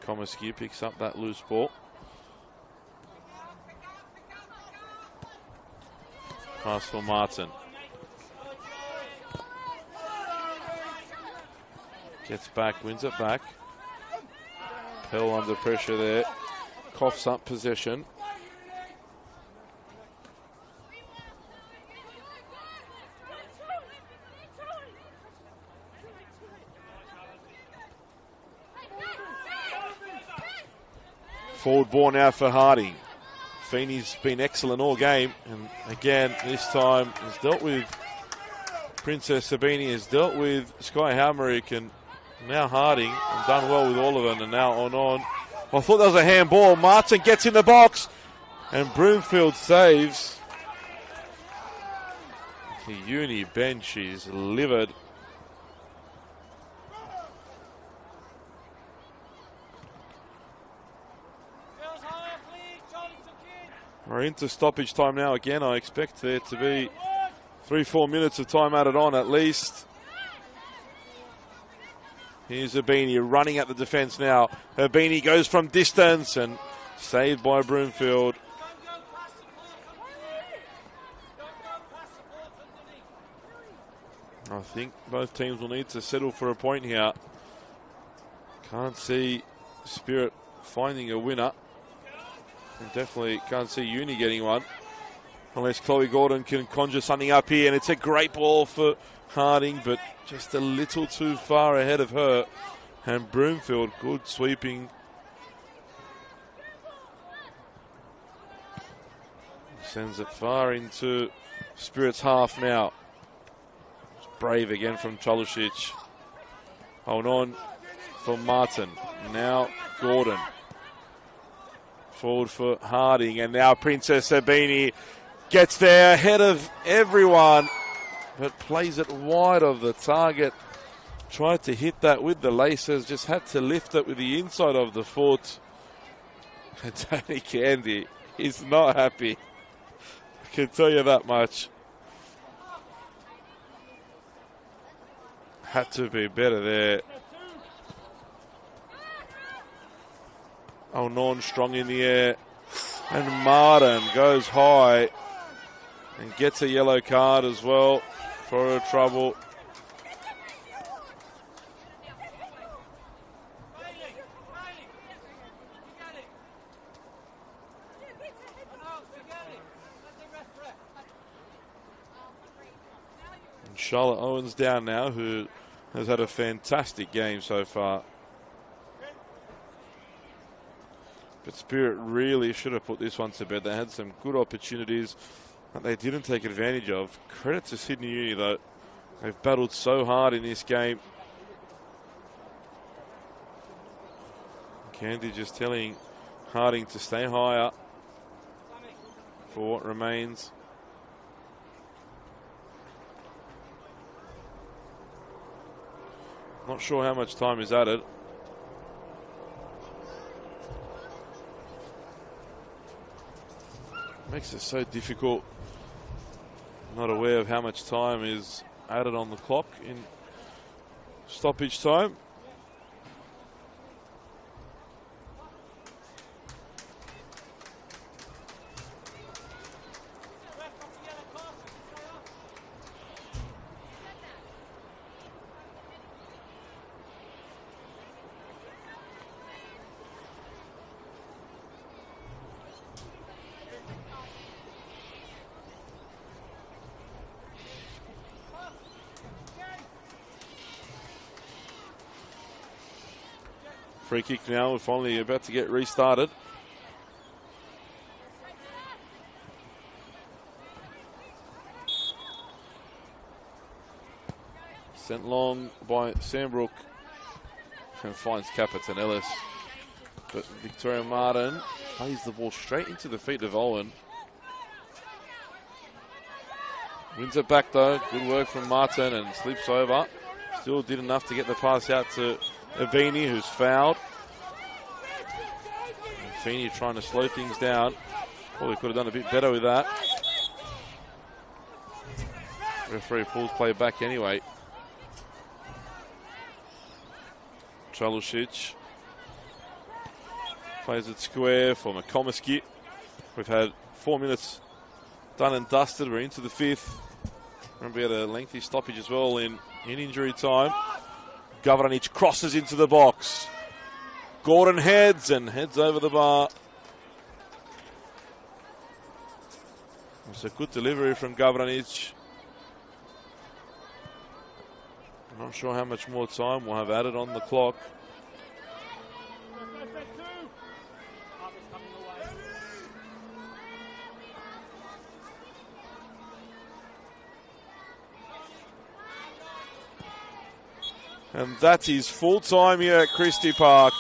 Comiskey picks up that loose ball. Pass for Martin. Gets back, wins it back. Pell under pressure there. Coughs up possession. Forward ball now for Harding. Feeney's been excellent all game, and again, this time has dealt with Princess Sabini, has dealt with Sky Hamrick, and now Harding, and done well with all of them, and now on. I thought that was a handball. Martin gets in the box, and Broomfield saves. The uni bench is livid. We're into stoppage time now again. I expect there to be 3-4 minutes of time added on at least. Here's Abini running at the defence now. Abini goes from distance and saved by Broomfield. I think both teams will need to settle for a point here. Can't see Spirit finding a winner. And definitely can't see Uni getting one. Unless Chloe Gordon can conjure something up here. And it's a great ball for Harding, but just a little too far ahead of her. And Broomfield, good sweeping. Sends it far into Spirit's half now. It's brave again from Chalusic. Hold on for Martin. Now Gordon. Forward for Harding, and now Princess Sabini gets there ahead of everyone, but plays it wide of the target. Tried to hit that with the laces, just had to lift it with the inside of the foot. And Tony Candy is not happy. I can tell you that much. Had to be better there. O'Non strong in the air. And Martin goes high and gets a yellow card as well for her trouble. And Charlotte Owens down now, who has had a fantastic game so far. But Spirit really should have put this one to bed. They had some good opportunities that they didn't take advantage of. Credit to Sydney Uni, though. They've battled so hard in this game. Candy just telling Harding to stay higher for what remains. Not sure how much time is added. Makes it so difficult. Not aware of how much time is added on the clock in stoppage time. Free kick now, we're finally about to get restarted. Sent long by Sandbrook and finds Capitan Ellis. But Victoria Martin plays the ball straight into the feet of Owen. Wins it back though, good work from Martin and slips over. Still did enough to get the pass out to Abini, who's fouled. And Feeney trying to slow things down. Probably could have done a bit better with that. Referee pulls play back anyway. Chalusic plays it square for McComiskey. We've had 4 minutes done and dusted. We're into the fifth. Remember, we had a lengthy stoppage as well in injury time. Gavranic crosses into the box. Gordon heads over the bar. It's a good delivery from Gavranic. I'm not sure how much more time we'll have added on the clock. And that is full time here at Christie Park.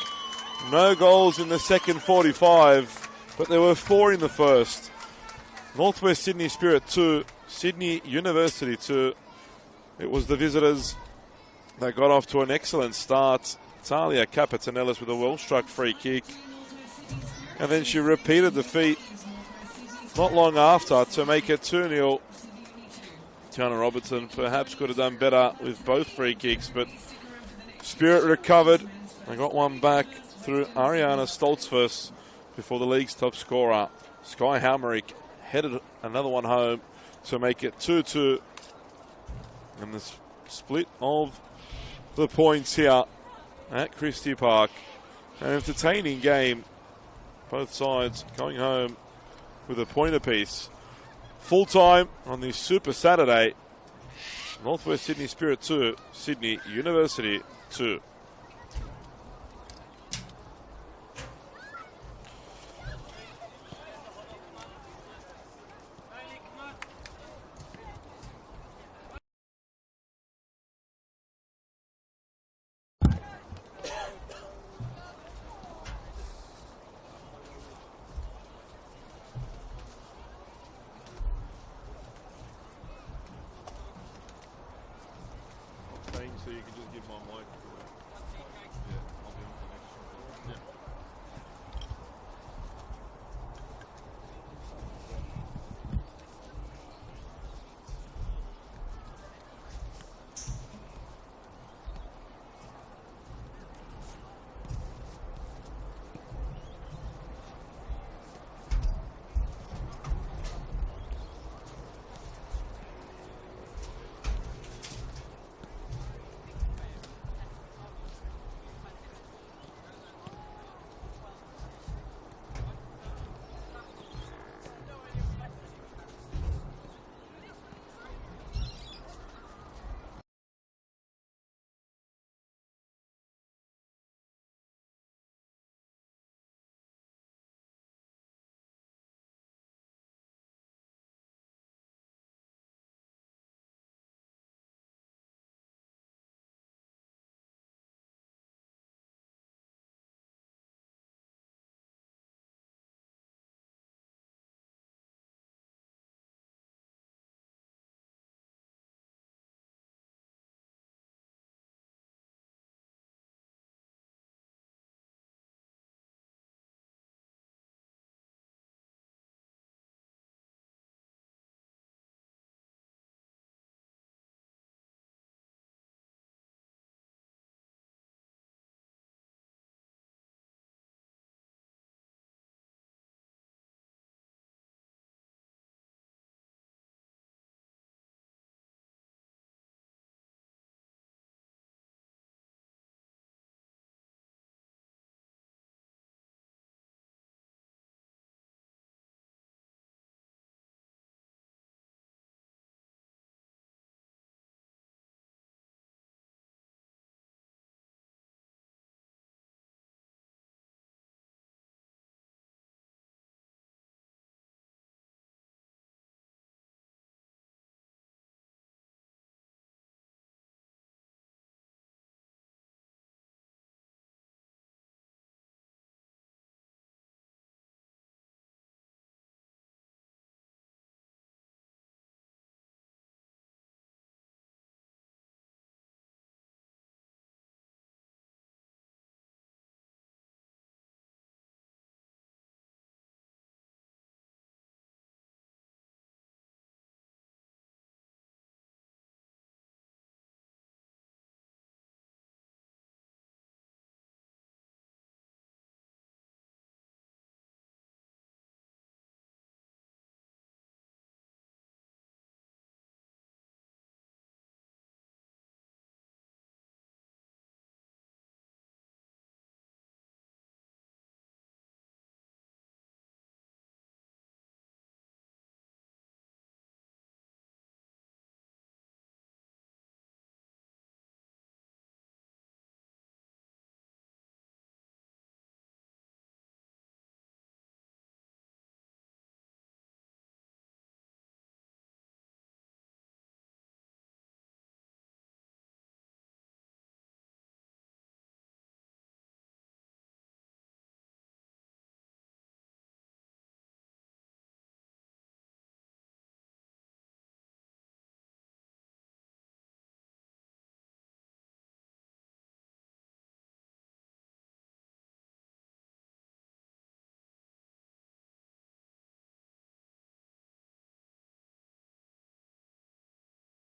No goals in the second 45, but there were 4 in the first. Northwest Sydney Spirit 2, Sydney University 2. It was the visitors that got off to an excellent start. Talia Capitanellis with a well-struck free kick. And then she repeated the feat not long after to make it 2-0. Tiana Robertson perhaps could have done better with both free kicks, but Spirit recovered. They got one back through Ariana Stoltzfus before the league's top scorer, Sky Halmerick, headed another one home to make it 2-2. And the split of the points here at Christie Park. An entertaining game. Both sides going home with a point apiece. Full time on this Super Saturday. Northwest Sydney Spirit 2, Sydney University 2. So you can just give my mic.